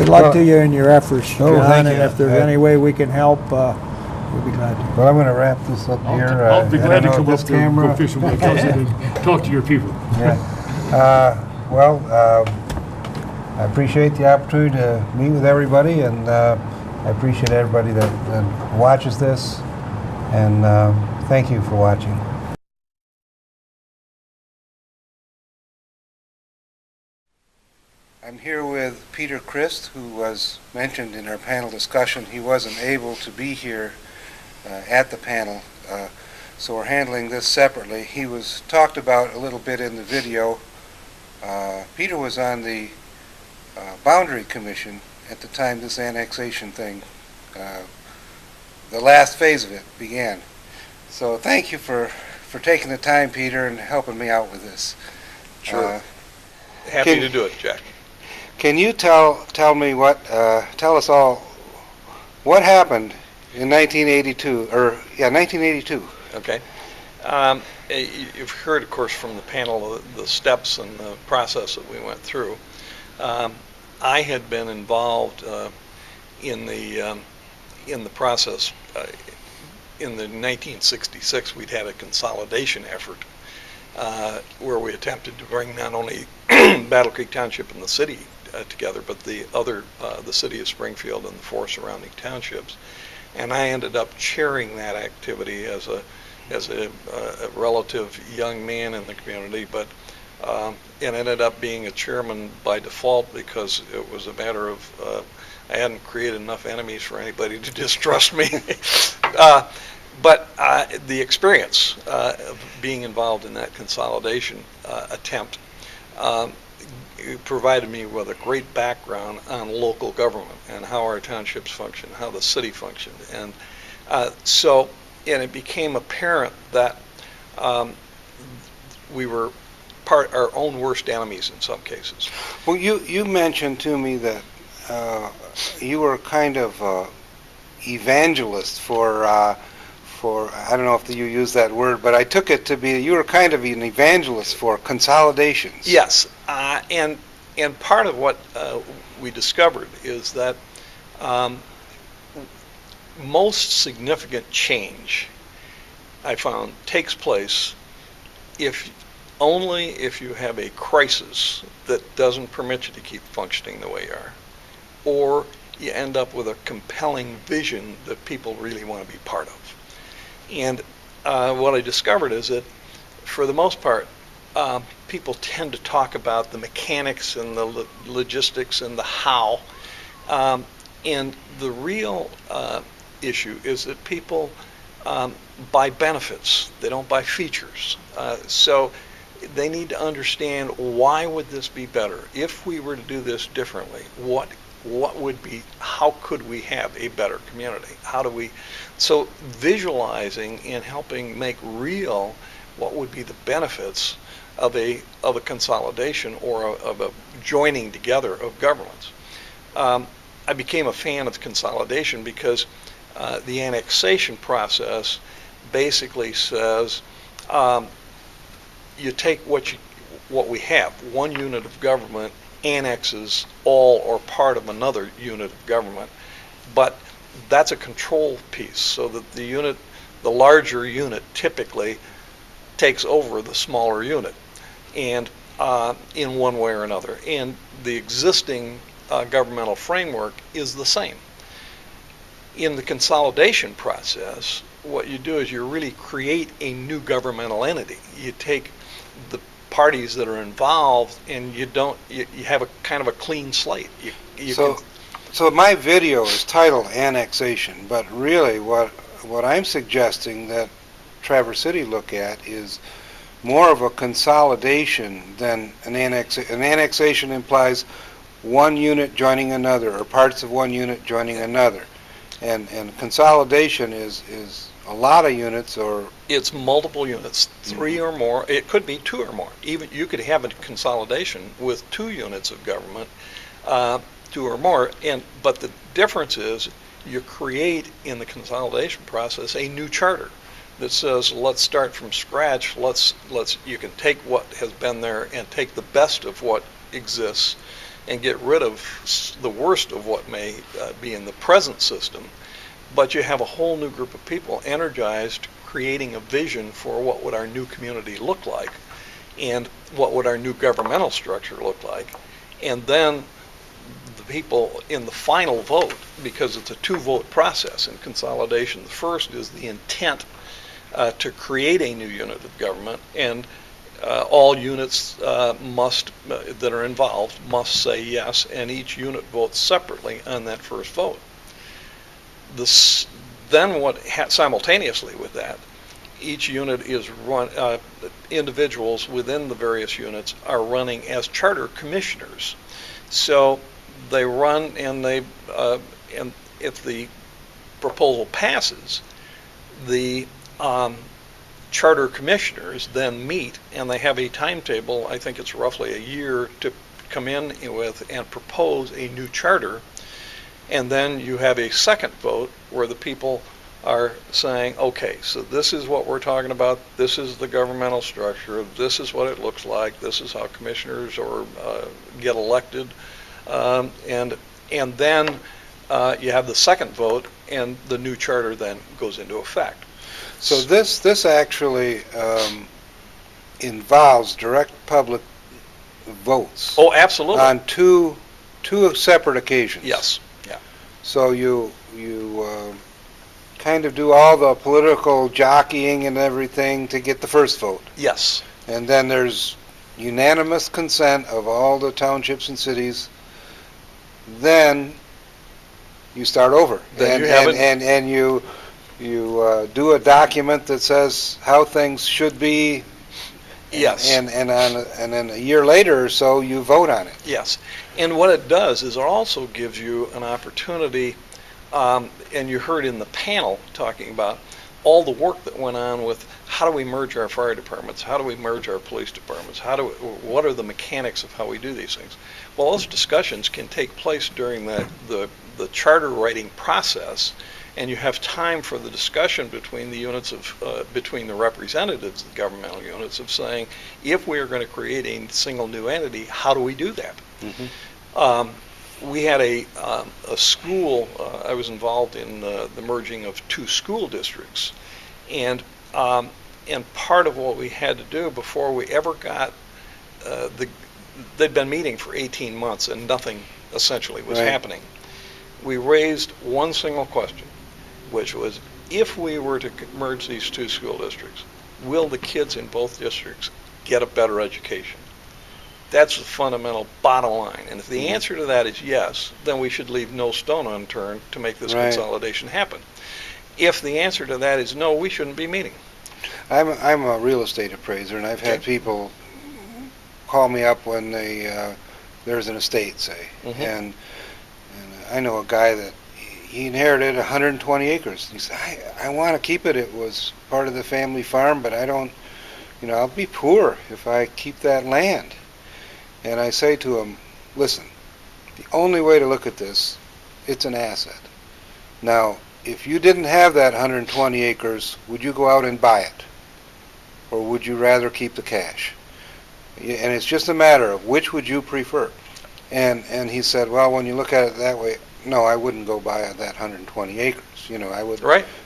Speaker 6: Good luck to you in your efforts,
Speaker 1: Oh,
Speaker 6: John,
Speaker 1: thank
Speaker 6: and
Speaker 1: you.
Speaker 6: if there's any way we can help, we'll be glad to.
Speaker 1: Well, I'm going to wrap this up here.
Speaker 2: I'll be
Speaker 1: I
Speaker 2: glad to
Speaker 1: don't know
Speaker 2: come
Speaker 1: if
Speaker 2: up
Speaker 1: this
Speaker 2: there and go
Speaker 1: camera-
Speaker 2: fishing with my cousin and talk to your people.
Speaker 1: Yeah. Well, I appreciate the opportunity to meet with everybody, and I appreciate everybody that watches this, and thank you for watching. I'm here with Peter Christ, who was mentioned in our panel discussion. He wasn't able to be here at the panel, so we're handling this separately. He was talked about a little bit in the video. Peter was on the Boundary Commission at the time this annexation thing, the last phase of it began. So thank you for taking the time, Peter, and helping me out with this.
Speaker 7: Sure. Happy to do it, Jack.
Speaker 1: Can you tell us all what happened In 1982, or, yeah, 1982.
Speaker 7: Okay. You've heard, of course, from the panel the steps and the process that we went through. I had been involved in the process. In the 1966, we'd had a consolidation effort where we attempted to bring not only Battle Creek Township and the city together, but the city of Springfield and the four surrounding townships. And I ended up chairing that activity as a relative young man in the community, but it ended up being a chairman by default because it was a matter of I hadn't created enough enemies for anybody to distrust me. But the experience of being involved in that consolidation attempt provided me with a great background on local government and how our townships function, how the city functioned. And and it became apparent that we were our own worst enemies in some cases.
Speaker 1: Well, you mentioned to me that you were kind of evangelist for I don't know if you use that word, but I took it to be you were kind of an evangelist for consolidations.
Speaker 7: Yes, and part of what we discovered is that most significant change, I found, takes place only if you have a crisis that doesn't permit you to keep functioning the way you are, or you end up with a compelling vision that people really want to be part of. And what I discovered is that, for the most part, people tend to talk about the mechanics and the logistics and the how, and the real issue is that people buy benefits. They don't buy features. So they need to understand, why would this be better? If we were to do this differently, what would be, how could we have a better community? How do we, so visualizing and helping make real what would be the benefits of a consolidation or of a joining together of governments. I became a fan of consolidation because the annexation process basically says you take what we have, one unit of government annexes all or part of another unit of government, but that's a control piece, so that the larger unit typically takes over the smaller unit, and in one way or another. And the existing governmental framework is the same. In the consolidation process, what you do is you really create a new governmental entity. You take the parties that are involved, and you have a kind of a clean slate.
Speaker 1: So my video is titled Annexation, but really what I'm suggesting that Traverse City look at is more of a consolidation than an annexation. An annexation implies one unit joining another, or parts of one unit joining another. And consolidation is a lot of units, or
Speaker 7: it's multiple units, 3 or more. It could be 2 or more. Even you could have a consolidation with 2 units of government, 2 or more. But the difference is you create in the consolidation process a new charter that says, let's start from scratch. You can take what has been there and take the best of what exists and get rid of the worst of what may be in the present system. But you have a whole new group of people energized, creating a vision for what would our new community look like, and what would our new governmental structure look like. And then the people in the final vote, because it's a 2-vote process in consolidation. The first is the intent to create a new unit of government, and all units that are involved must say yes, and each unit votes separately on that first vote. Then simultaneously with that, each unit is run, individuals within the various units are running as charter commissioners. So they run, and and if the proposal passes, the charter commissioners then meet, and they have a timetable, I think it's roughly a year, to come in with and propose a new charter. And then you have a second vote where the people are saying, okay, so this is what we're talking about, this is the governmental structure, this is what it looks like, this is how commissioners get elected, and then you have the second vote, and the new charter then goes into effect.
Speaker 1: So this actually involves direct public votes.
Speaker 7: Oh, absolutely.
Speaker 1: On two separate occasions.
Speaker 7: Yes. Yeah.
Speaker 1: So you kind of do all the political jockeying and everything to get the first vote.
Speaker 7: Yes.
Speaker 1: And then there's unanimous consent of all the townships and cities. Then you start over.
Speaker 7: Then
Speaker 1: you do a document that says how things should be.
Speaker 7: Yes.
Speaker 1: And then a year later or so, you vote on it.
Speaker 7: Yes. And what it does is it also gives you an opportunity, and you heard in the panel talking about all the work that went on with how do we merge our fire departments, how do we merge our police departments, what are the mechanics of how we do these things. Well, those discussions can take place during the charter writing process, and you have time for the discussion between the units of between the representatives of the governmental units of saying, if we are going to create a single new entity, how do we do that? We had a school. I was involved in the merging of two school districts, and part of what we had to do before we ever got they'd been meeting for 18 months and nothing essentially was happening. We raised one single question, which was, if we were to merge these two school districts, will the kids in both districts get a better education? That's the fundamental bottom line. And if the answer to that is yes, then we should leave no stone unturned to make this consolidation happen. If the answer to that is no, we shouldn't be meeting.
Speaker 1: I'm a real estate appraiser, and I've had people call me up when there's an estate, say, and I know a guy that he inherited 120 acres. He said, I want to keep it. It was part of the family farm, but I don't, I'll be poor if I keep that land. And I say to him, listen, the only way to look at this, it's an asset. Now, if you didn't have that 120 acres, would you go out and buy it? Or would you rather keep the cash? And it's just a matter of which would you prefer. And he said, well, when you look at it that way, no, I wouldn't go buy that 120 acres. I would.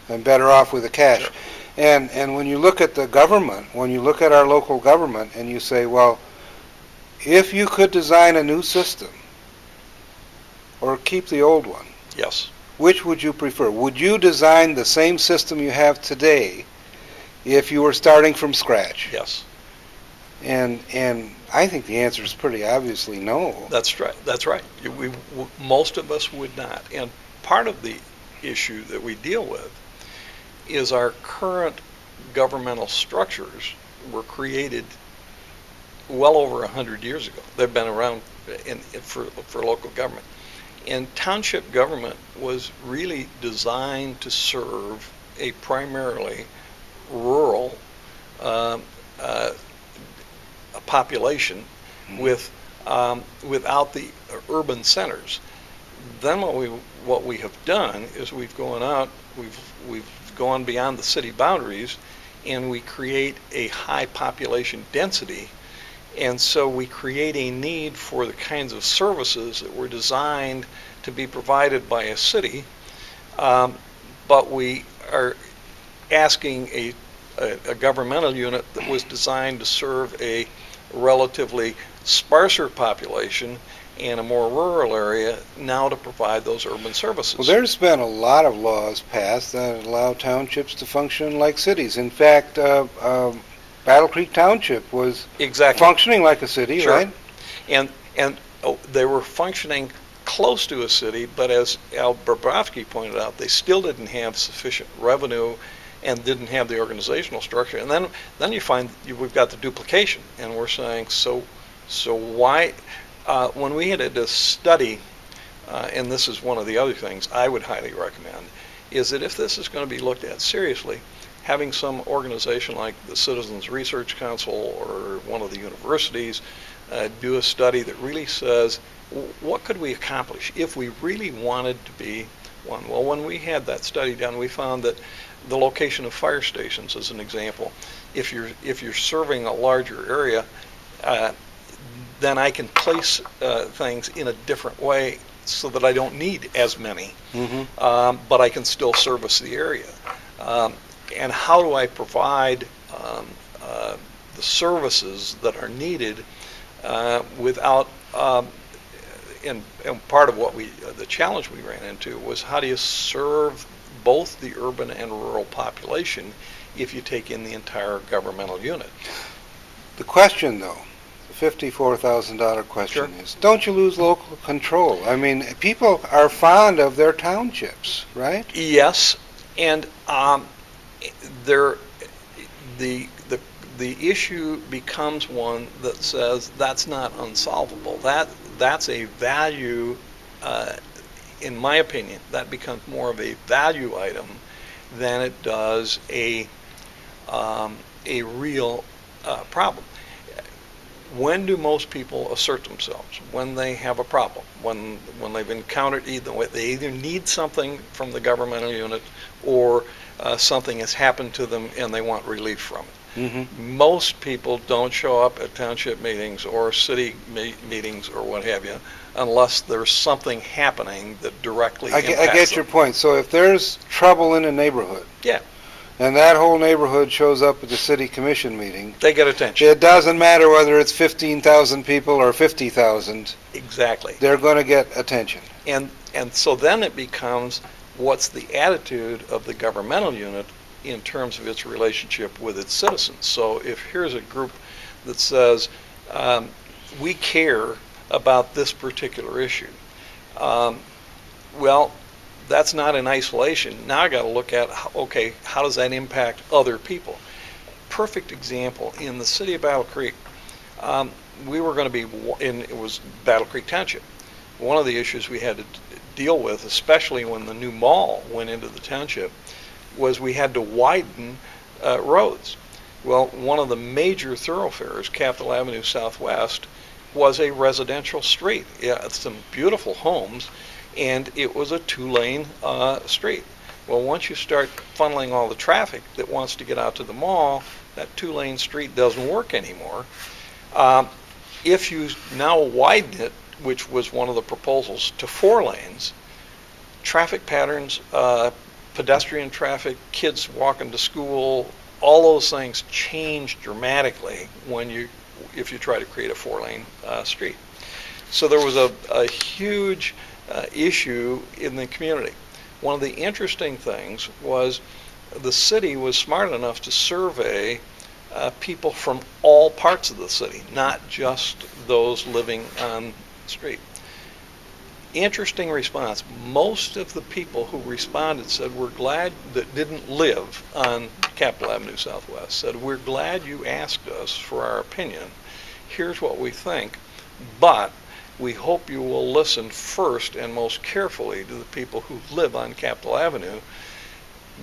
Speaker 1: I'm better off with the cash.
Speaker 7: Sure.
Speaker 1: And when you look at the government, when you look at our local government, and you say, well, if you could design a new system or keep the old one,
Speaker 7: yes,
Speaker 1: which would you prefer? Would you design the same system you have today if you were starting from scratch?
Speaker 7: Yes.
Speaker 1: And I think the answer is pretty obviously no.
Speaker 7: That's right. That's right. Most of us would not. And part of the issue that we deal with is our current governmental structures were created well over 100 years ago. They've been around for local government. And township government was really designed to serve a primarily rural population without the urban centers. Then what we have done is we've gone beyond the city boundaries, and we create a high population density. And so we create a need for the kinds of services that were designed to be provided by a city, but we are asking a governmental unit that was designed to serve a relatively sparser population in a more rural area now to provide those urban services.
Speaker 1: Well, there's been a lot of laws passed that allow townships to function like cities. In fact, Battle Creek Township was functioning like a city, right?
Speaker 7: And they were functioning close to a city, but as Al Bobrovsky pointed out, they still didn't have sufficient revenue and didn't have the organizational structure. And then you find we've got the duplication, and we're saying, so why, when we had a study, and this is one of the other things I would highly recommend, is that if this is going to be looked at seriously, having some organization like the Citizens Research Council or one of the universities do a study that really says, what could we accomplish if we really wanted to be one? Well, when we had that study done, we found that the location of fire stations, as an example, if you're serving a larger area, then I can place things in a different way so that I don't need as many, but I can still service the area. And how do I provide the services that are needed without, and part of what the challenge we ran into was, how do you serve both the urban and rural population if you take in the entire governmental unit?
Speaker 1: The question, though, the $54,000 question is, don't you lose local control? I mean, people are fond of their townships, right?
Speaker 7: Yes, and the issue becomes one that says that's not unsolvable. That's a value, in my opinion, that becomes more of a value item than it does a real problem. When do most people assert themselves? When they have a problem, when they've encountered they either need something from the governmental unit, or something has happened to them and they want relief from it. Most people don't show up at township meetings or city meetings or what have you unless there's something happening that directly impacts
Speaker 1: I get
Speaker 7: them.
Speaker 1: your point. So if there's trouble in a neighborhood,
Speaker 7: Yeah,
Speaker 1: and that whole neighborhood shows up at the city commission meeting,
Speaker 7: they get attention.
Speaker 1: it doesn't matter whether it's 15,000 people or 50,000,
Speaker 7: Exactly.
Speaker 1: they're going to get attention.
Speaker 7: And so then it becomes, what's the attitude of the governmental unit in terms of its relationship with its citizens? So if here's a group that says, we care about this particular issue, well, that's not in isolation. Now I got to look at, okay, how does that impact other people? Perfect example, in the city of Battle Creek, we were going to be it was Battle Creek Township. One of the issues we had to deal with, especially when the new mall went into the township, was we had to widen roads. Well, one of the major thoroughfares, Capitol Avenue Southwest, was a residential street. Yeah, it's some beautiful homes, and it was a two-lane street. Well, once you start funneling all the traffic that wants to get out to the mall, that two-lane street doesn't work anymore. If you now widen it, which was one of the proposals, to 4 lanes, traffic patterns, pedestrian traffic, kids walking to school, all those things change dramatically if you try to create a 4-lane street. So there was a huge issue in the community. One of the interesting things was the city was smart enough to survey people from all parts of the city, not just those living on the street. Interesting response. Most of the people who responded said, we're glad, that didn't live on Capitol Avenue Southwest, said, we're glad you asked us for our opinion. Here's what we think, but we hope you will listen first and most carefully to the people who live on Capitol Avenue,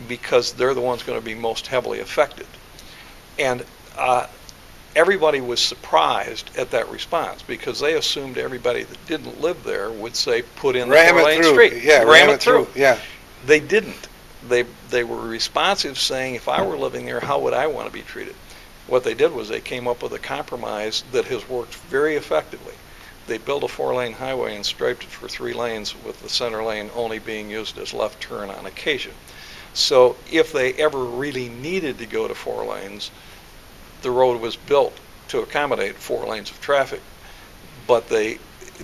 Speaker 7: because they're the ones going to be most heavily affected. And everybody was surprised at that response, because they assumed everybody that didn't live there would say, put in the 4-lane street.
Speaker 1: Yeah, ram it through. Yeah.
Speaker 7: They didn't. They were responsive, saying, if I were living there, how would I want to be treated? What they did was they came up with a compromise that has worked very effectively. They built a 4-lane highway and striped it for 3 lanes, with the center lane only being used as left turn on occasion. So if they ever really needed to go to 4 lanes, the road was built to accommodate 4 lanes of traffic, but they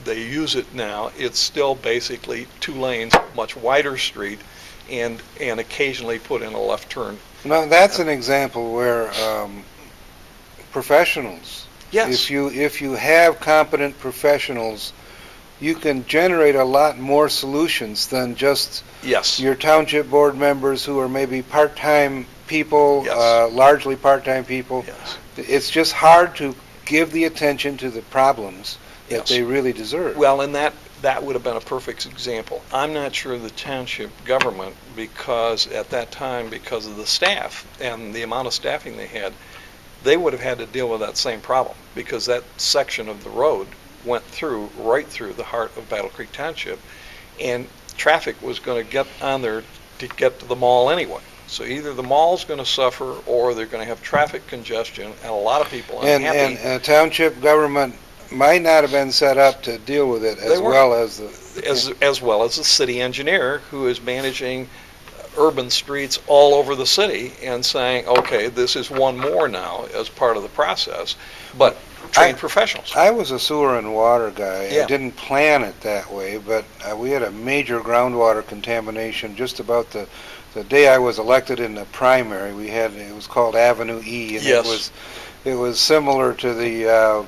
Speaker 7: use it now. It's still basically 2 lanes, much wider street, and occasionally put in a left turn.
Speaker 1: Now, that's an example where professionals,
Speaker 7: Yes.
Speaker 1: if you have competent professionals, you can generate a lot more solutions than just
Speaker 7: Yes.
Speaker 1: your township board members who are maybe part-time people,
Speaker 7: Yes.
Speaker 1: largely part-time people.
Speaker 7: Yes.
Speaker 1: It's just hard to give the attention to the problems that
Speaker 7: Yes.
Speaker 1: they really deserve.
Speaker 7: Well, and that would have been a perfect example. I'm not sure the township government, because at that time, because of the staff and the amount of staffing they had, they would have had to deal with that same problem, because that section of the road went right through the heart of Battle Creek Township, and traffic was going to get on there to get to the mall anyway. So either the mall's going to suffer, or they're going to have traffic congestion, and a lot of people unhappy.
Speaker 1: And township government might not have been set up to deal with it as well as
Speaker 7: as well as the city engineer, who is managing urban streets all over the city and saying, okay, this is one more now as part of the process, but trained professionals.
Speaker 1: I was a sewer and water guy.
Speaker 7: Yeah.
Speaker 1: I didn't plan it that way, but we had a major groundwater contamination just about the day I was elected in the primary. It was called Avenue E, and
Speaker 7: Yes.
Speaker 1: it was similar to the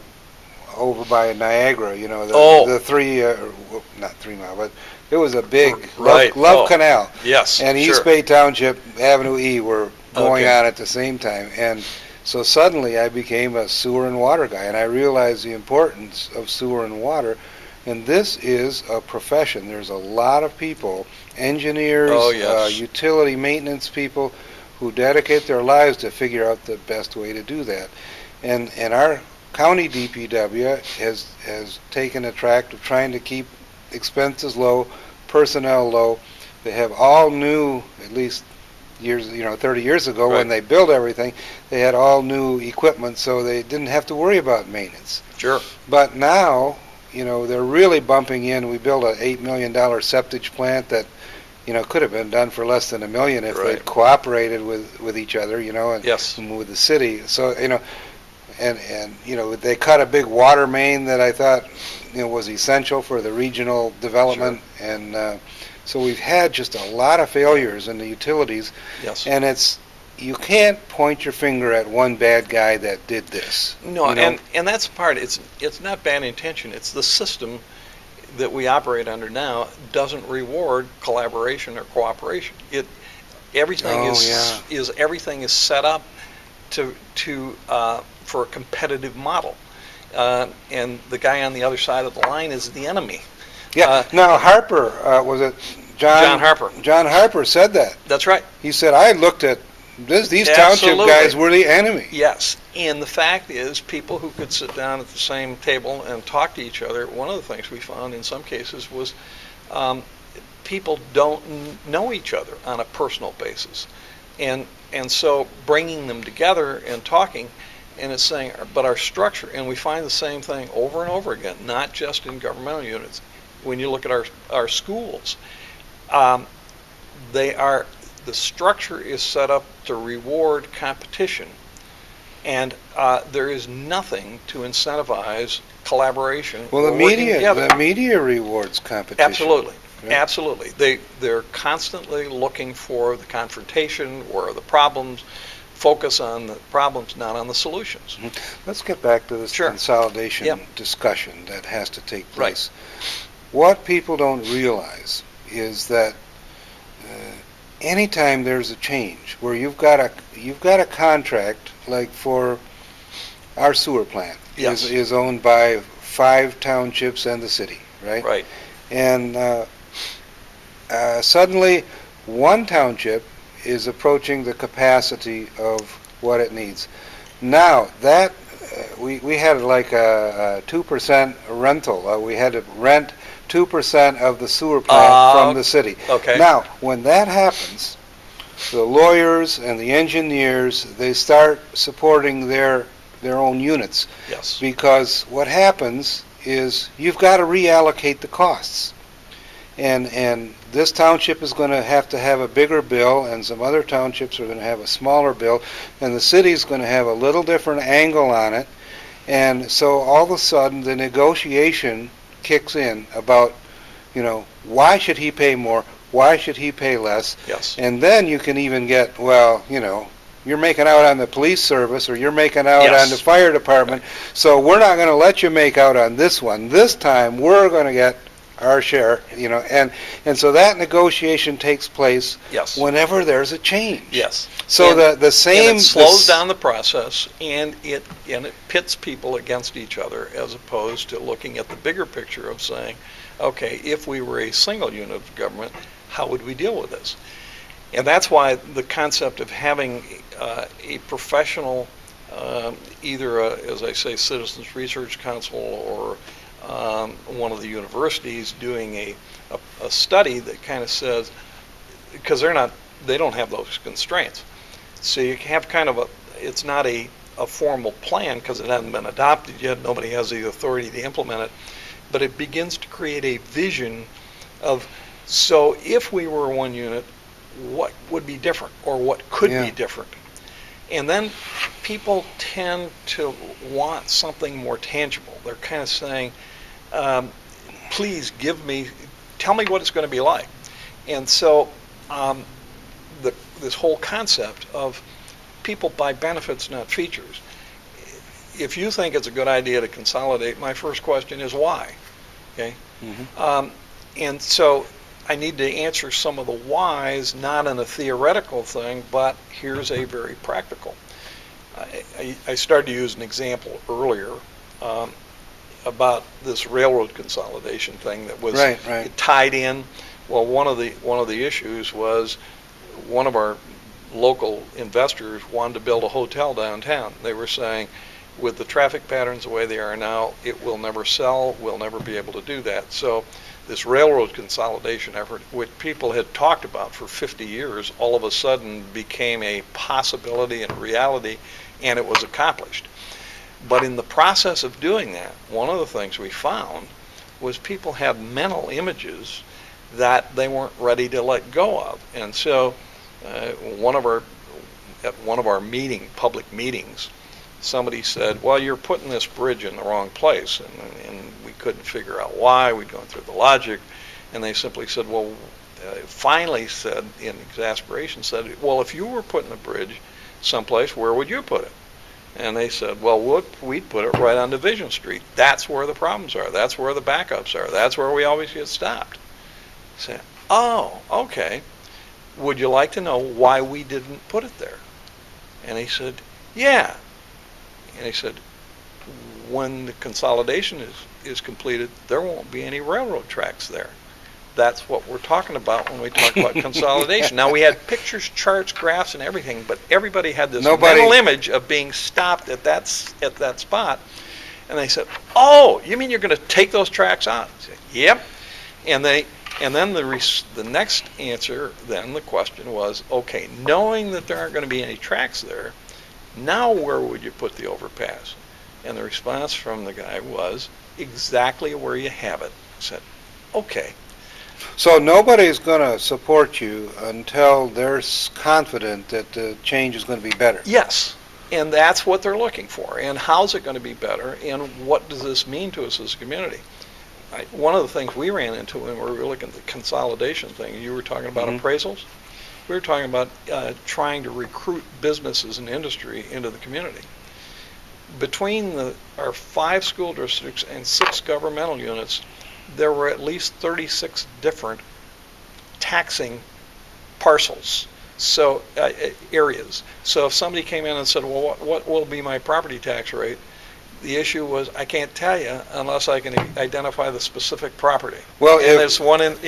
Speaker 1: over by Niagara, the not 3 mile, but it was a big
Speaker 7: Right.
Speaker 1: Love Canal.
Speaker 7: Yes,
Speaker 1: And
Speaker 7: sure.
Speaker 1: East Bay Township, Avenue E were going
Speaker 7: Okay.
Speaker 1: on at the same time. And so suddenly I became a sewer and water guy, and I realized the importance of sewer and water. And this is a profession. There's a lot of people, engineers,
Speaker 7: Oh, yes.
Speaker 1: utility maintenance people, who dedicate their lives to figure out the best way to do that. And our county DPW has taken a track of trying to keep expenses low, personnel low. They have all new, at least 30 years ago when they built everything, they had all new equipment, so they didn't have to worry about maintenance.
Speaker 7: Sure.
Speaker 1: But now, they're really bumping in. We built an $8 million septic plant that, could have been done for less than $1 million if they'd cooperated with each other, and
Speaker 7: Yes.
Speaker 1: with the city. So, and they cut a big water main that I thought was essential for the regional development.
Speaker 7: Sure.
Speaker 1: And so we've had just a lot of failures in the utilities.
Speaker 7: Yes.
Speaker 1: And you can't point your finger at one bad guy that did this.
Speaker 7: No, and that's part. It's not bad intention. It's the system that we operate under now doesn't reward collaboration or cooperation. Everything is set up for a competitive model, and the guy on the other side of the line is the enemy.
Speaker 1: Yeah. Now Harper, was it
Speaker 7: John Harper.
Speaker 1: John Harper said that.
Speaker 7: That's right.
Speaker 1: He said, I looked at these township
Speaker 7: Absolutely.
Speaker 1: guys were the enemy.
Speaker 7: Yes, and the fact is, people who could sit down at the same table and talk to each other, one of the things we found in some cases was people don't know each other on a personal basis. And so bringing them together and talking, and it's saying, but our structure, and we find the same thing over and over again, not just in governmental units. When you look at our schools, the structure is set up to reward competition, and there is nothing to incentivize collaboration.
Speaker 1: Well,
Speaker 7: or working together.
Speaker 1: the media rewards competition.
Speaker 7: Absolutely.
Speaker 1: Yeah.
Speaker 7: Absolutely. They're constantly looking for the confrontation, where the problems, focus on the problems, not on the solutions.
Speaker 1: Let's get back to this
Speaker 7: Sure.
Speaker 1: consolidation
Speaker 7: Yep.
Speaker 1: discussion that has to take place.
Speaker 7: Right.
Speaker 1: What people don't realize is that anytime there's a change, where you've got a contract, like for our sewer plant,
Speaker 7: Yes.
Speaker 1: is owned by 5 townships and the city, right?
Speaker 7: Right.
Speaker 1: And suddenly, one township is approaching the capacity of what it needs. Now, that we had like a 2% rental. We had to rent 2% of the sewer plant from the city.
Speaker 7: Okay.
Speaker 1: Now, when that happens, the lawyers and the engineers, they start supporting their own units.
Speaker 7: Yes.
Speaker 1: Because what happens is you've got to reallocate the costs. And this township is going to have a bigger bill, and some other townships are going to have a smaller bill, and the city's going to have a little different angle on it. And so all of a sudden the negotiation kicks in about, why should he pay more? Why should he pay less?
Speaker 7: Yes.
Speaker 1: And then you can even get, you're making out on the police service, or you're making out
Speaker 7: Yes.
Speaker 1: on the fire department, so we're not going to let you make out on this one. This time we're going to get our share, and so that negotiation takes place
Speaker 7: Yes.
Speaker 1: whenever there's a change.
Speaker 7: Yes.
Speaker 1: So
Speaker 7: And-
Speaker 1: the same
Speaker 7: And it slows down the process, and it pits people against each other, as opposed to looking at the bigger picture of saying, okay, if we were a single unit of government, how would we deal with this? And that's why the concept of having a professional either, as I say, Citizens Research Council or one of the universities doing a study that kind of says, because they don't have those constraints. So you have kind of it's not a formal plan because it hasn't been adopted yet. Nobody has the authority to implement it. But it begins to create a vision of, so if we were one unit, what would be different or what could be different? And then people tend to want something more tangible. They're kind of saying, please tell me what it's going to be like. And so this whole concept of people buy benefits, not features. If you think it's a good idea to consolidate, my first question is why? Okay. Mm-hmm. And so I need to answer some of the whys, not in a theoretical thing, but here's a very practical. I started to use an example earlier about this railroad consolidation thing that was tied in. Well, one of the issues was one of our local investors wanted to build a hotel downtown. They were saying, with the traffic patterns the way they are now, it will never sell, we'll never be able to do that. So this railroad consolidation effort, which people had talked about for 50 years, all of a sudden became a possibility and a reality, and it was accomplished. But in the process of doing that, one of the things we found was people had mental images that they weren't ready to let go of. And so at one of our public meetings, somebody said, well, you're putting this bridge in the wrong place. And we couldn't figure out why. We'd gone through the logic. And they simply said, well, finally said, in exasperation, said, well, if you were putting the bridge someplace, where would you put it? And they said, well, we'd put it right on Division Street. That's where the problems are. That's where the backups are. That's where we always get stopped. I said, oh, okay. Would you like to know why we didn't put it there? And he said, yeah. And he said, when the consolidation is completed, there won't be any railroad tracks there. That's what we're talking about when we talk about consolidation. Now, we had pictures, charts, graphs, and everything, but everybody had this mental image of being stopped at that spot. And they said, oh, you mean you're going to take those tracks out? I said, yep. And then the next answer, then the question was, okay, knowing that there aren't going to be any tracks there, now where would you put the overpass? And the response from the guy was, exactly where you have it. I said, okay.
Speaker 1: So nobody's going to support you until they're confident that the change is going to be better.
Speaker 7: Yes, and that's what they're looking for. And how's it going to be better? And what does this mean to us as a community? One of the things we ran into when we were looking at the consolidation thing, you were talking about appraisals. We were talking about trying to recruit businesses and industry into the community. Between our 5 school districts and 6 governmental units, there were at least 36 different taxing parcels, so areas. So if somebody came in and said, well, what will be my property tax rate? The issue was, I can't tell you unless I can identify the specific property.
Speaker 1: Well,
Speaker 7: and it's one of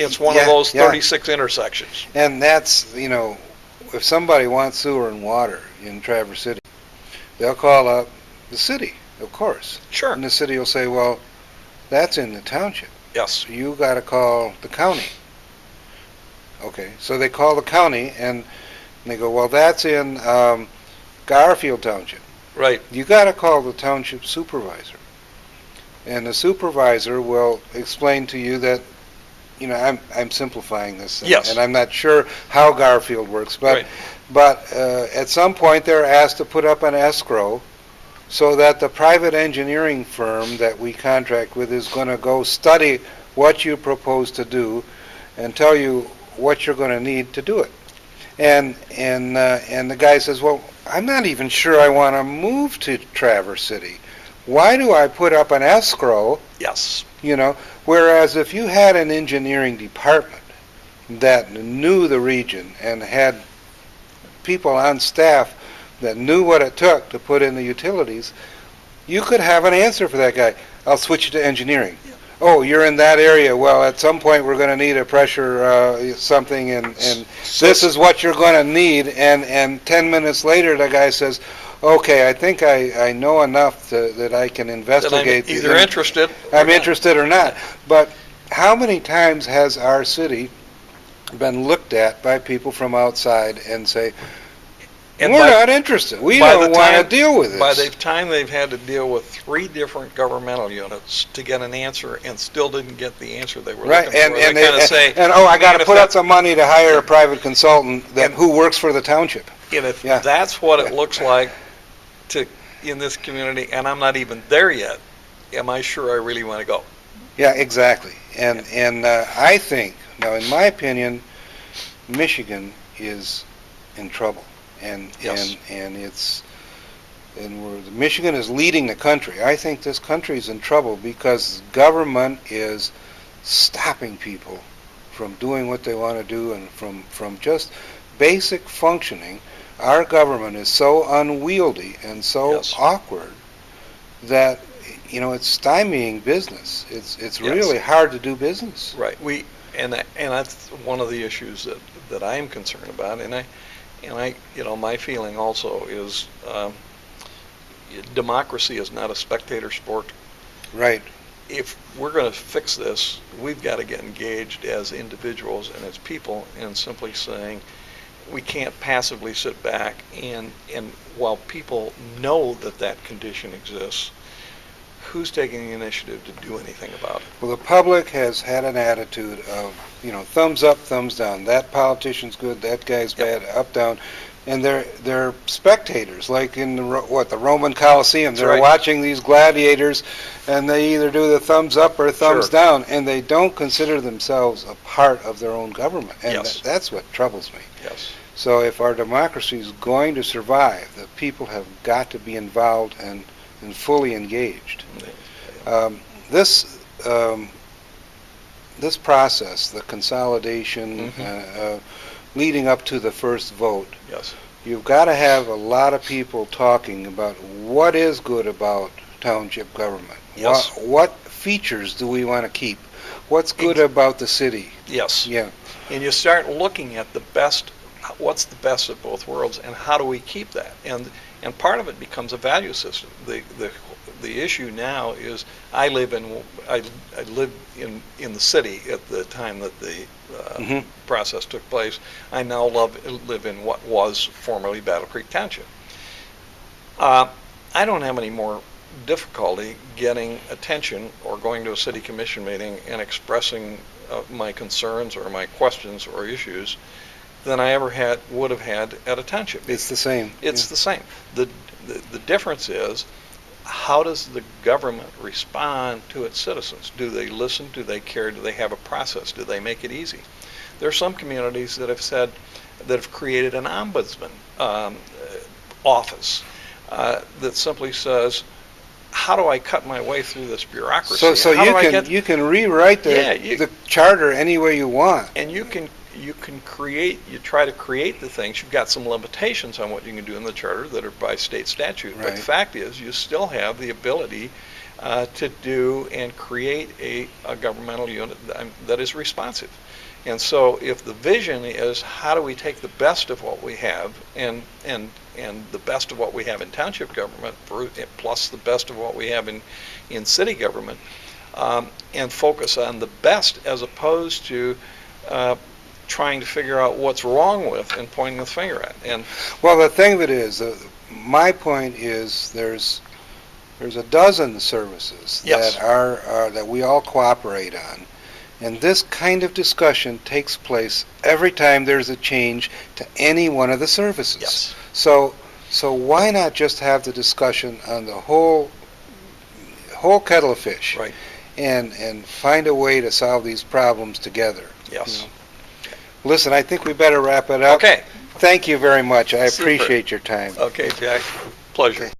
Speaker 7: those 36 intersections.
Speaker 1: And that's, if somebody wants sewer and water in Traverse City, they'll call up the city, of course.
Speaker 7: Sure.
Speaker 1: And the city will say, well, that's in the township.
Speaker 7: Yes.
Speaker 1: You got to call the county. Okay, so they call the county and they go, well, that's in Garfield Township.
Speaker 7: Right.
Speaker 1: You got to call the township supervisor. And the supervisor will explain to you that, I'm simplifying this.
Speaker 7: Yes.
Speaker 1: And I'm not sure how Garfield works, but at some point they're asked to put up an escrow so that the private engineering firm that we contract with is going to go study what you propose to do and tell you what you're going to need to do it. And the guy says, well, I'm not even sure I want to move to Traverse City. Why do I put up an escrow?
Speaker 7: Yes.
Speaker 1: Whereas if you had an engineering department that knew the region and had people on staff that knew what it took to put in the utilities, you could have an answer for that guy. I'll switch you to engineering. Yeah. Oh, you're in that area. Well, at some point we're going to need a pressure something, and this is what you're going to need. And 10 minutes later, the guy says, okay, I think I know enough that I can
Speaker 7: Then I'm
Speaker 1: investigate.
Speaker 7: either interested. or
Speaker 1: I'm
Speaker 7: not.
Speaker 1: interested or not. But how many times has our city been looked at by people from outside and say,
Speaker 7: And
Speaker 1: we're
Speaker 7: by-
Speaker 1: not interested. We
Speaker 7: by
Speaker 1: don't
Speaker 7: the
Speaker 1: want to
Speaker 7: time-
Speaker 1: deal with this.
Speaker 7: By the time they've had to deal with 3 different governmental units to get an answer and still didn't get the answer they were
Speaker 1: Right,
Speaker 7: looking
Speaker 1: and,
Speaker 7: for,
Speaker 1: and,
Speaker 7: they kind of say,
Speaker 1: I got to
Speaker 7: "Man, if
Speaker 1: put up
Speaker 7: that-
Speaker 1: some money to hire a private consultant
Speaker 7: And-
Speaker 1: who works for the township.
Speaker 7: and if
Speaker 1: Yeah.
Speaker 7: that's what it looks like in this community, and I'm not even there yet, am I sure I really want to go?
Speaker 1: Yeah, exactly. And I think, now in my opinion, Michigan is in trouble.
Speaker 7: Yes.
Speaker 1: Michigan is leading the country. I think this country is in trouble because government is stopping people from doing what they want to do and from just basic functioning. Our government is so unwieldy and so
Speaker 7: Yes.
Speaker 1: awkward that it's stymieing business. It's
Speaker 7: Yes.
Speaker 1: really hard to do business.
Speaker 7: Right. And that's one of the issues that I am concerned about. And my feeling also is democracy is not a spectator sport.
Speaker 1: Right.
Speaker 7: If we're going to fix this, we've got to get engaged as individuals and as people in simply saying we can't passively sit back and while people know that condition exists, who's taking the initiative to do anything about it?
Speaker 1: Well, the public has had an attitude of, thumbs up, thumbs down. That politician's good, that guy's
Speaker 7: Yep.
Speaker 1: bad, up, down. And they're spectators, like in the Roman Colosseum.
Speaker 7: That's
Speaker 1: They're
Speaker 7: right.
Speaker 1: watching these gladiators, and they either do the thumbs up or thumbs
Speaker 7: Sure.
Speaker 1: down, and they don't consider themselves a part of their own government. And
Speaker 7: Yes.
Speaker 1: that's what troubles me.
Speaker 7: Yes.
Speaker 1: So if our democracy is going to survive, the people have got to be involved and fully engaged. This process, the consolidation, leading up to the first vote,
Speaker 7: Yes.
Speaker 1: you've got to have a lot of people talking about what is good about township government.
Speaker 7: Yes.
Speaker 1: What features do we want to keep? What's good about the city?
Speaker 7: Yes.
Speaker 1: Yeah.
Speaker 7: And you start looking at what's the best of both worlds, and how do we keep that? And part of it becomes a value system. The issue now is I lived in the city at the time that the process took place. I now live in what was formerly Battle Creek Township. I don't have any more difficulty getting attention or going to a city commission meeting and expressing my concerns or my questions or issues than I ever would have had at a township.
Speaker 1: It's the same.
Speaker 7: It's the same. The difference is, how does the government respond to its citizens? Do they listen? Do they care? Do they have a process? Do they make it easy? There are some communities that have created an ombudsman office that simply says, how do I cut my way through this bureaucracy?
Speaker 1: So you can rewrite the charter any way you want.
Speaker 7: And you try to create the things. You've got some limitations on what you can do in the charter that are by state statute. But
Speaker 1: Right.
Speaker 7: the fact is, you still have the ability to do and create a governmental unit that is responsive. And so if the vision is, how do we take the best of what we have and the best of what we have in township government plus the best of what we have in city government, and focus on the best as opposed to trying to figure out what's wrong with and pointing the finger at. And
Speaker 1: Well, the thing of it is, my point is, there's a dozen services
Speaker 7: Yes.
Speaker 1: that we all cooperate on, and this kind of discussion takes place every time there's a change to any one of the services.
Speaker 7: Yes.
Speaker 1: So why not just have the discussion on the whole kettle of fish,
Speaker 7: Right.
Speaker 1: and find a way to solve these problems together?
Speaker 7: Yes.
Speaker 1: Listen, I think we better wrap it up.
Speaker 7: Okay.
Speaker 1: Thank you very much. I
Speaker 7: Super.
Speaker 1: appreciate your time.
Speaker 7: Okay, Jack. Pleasure.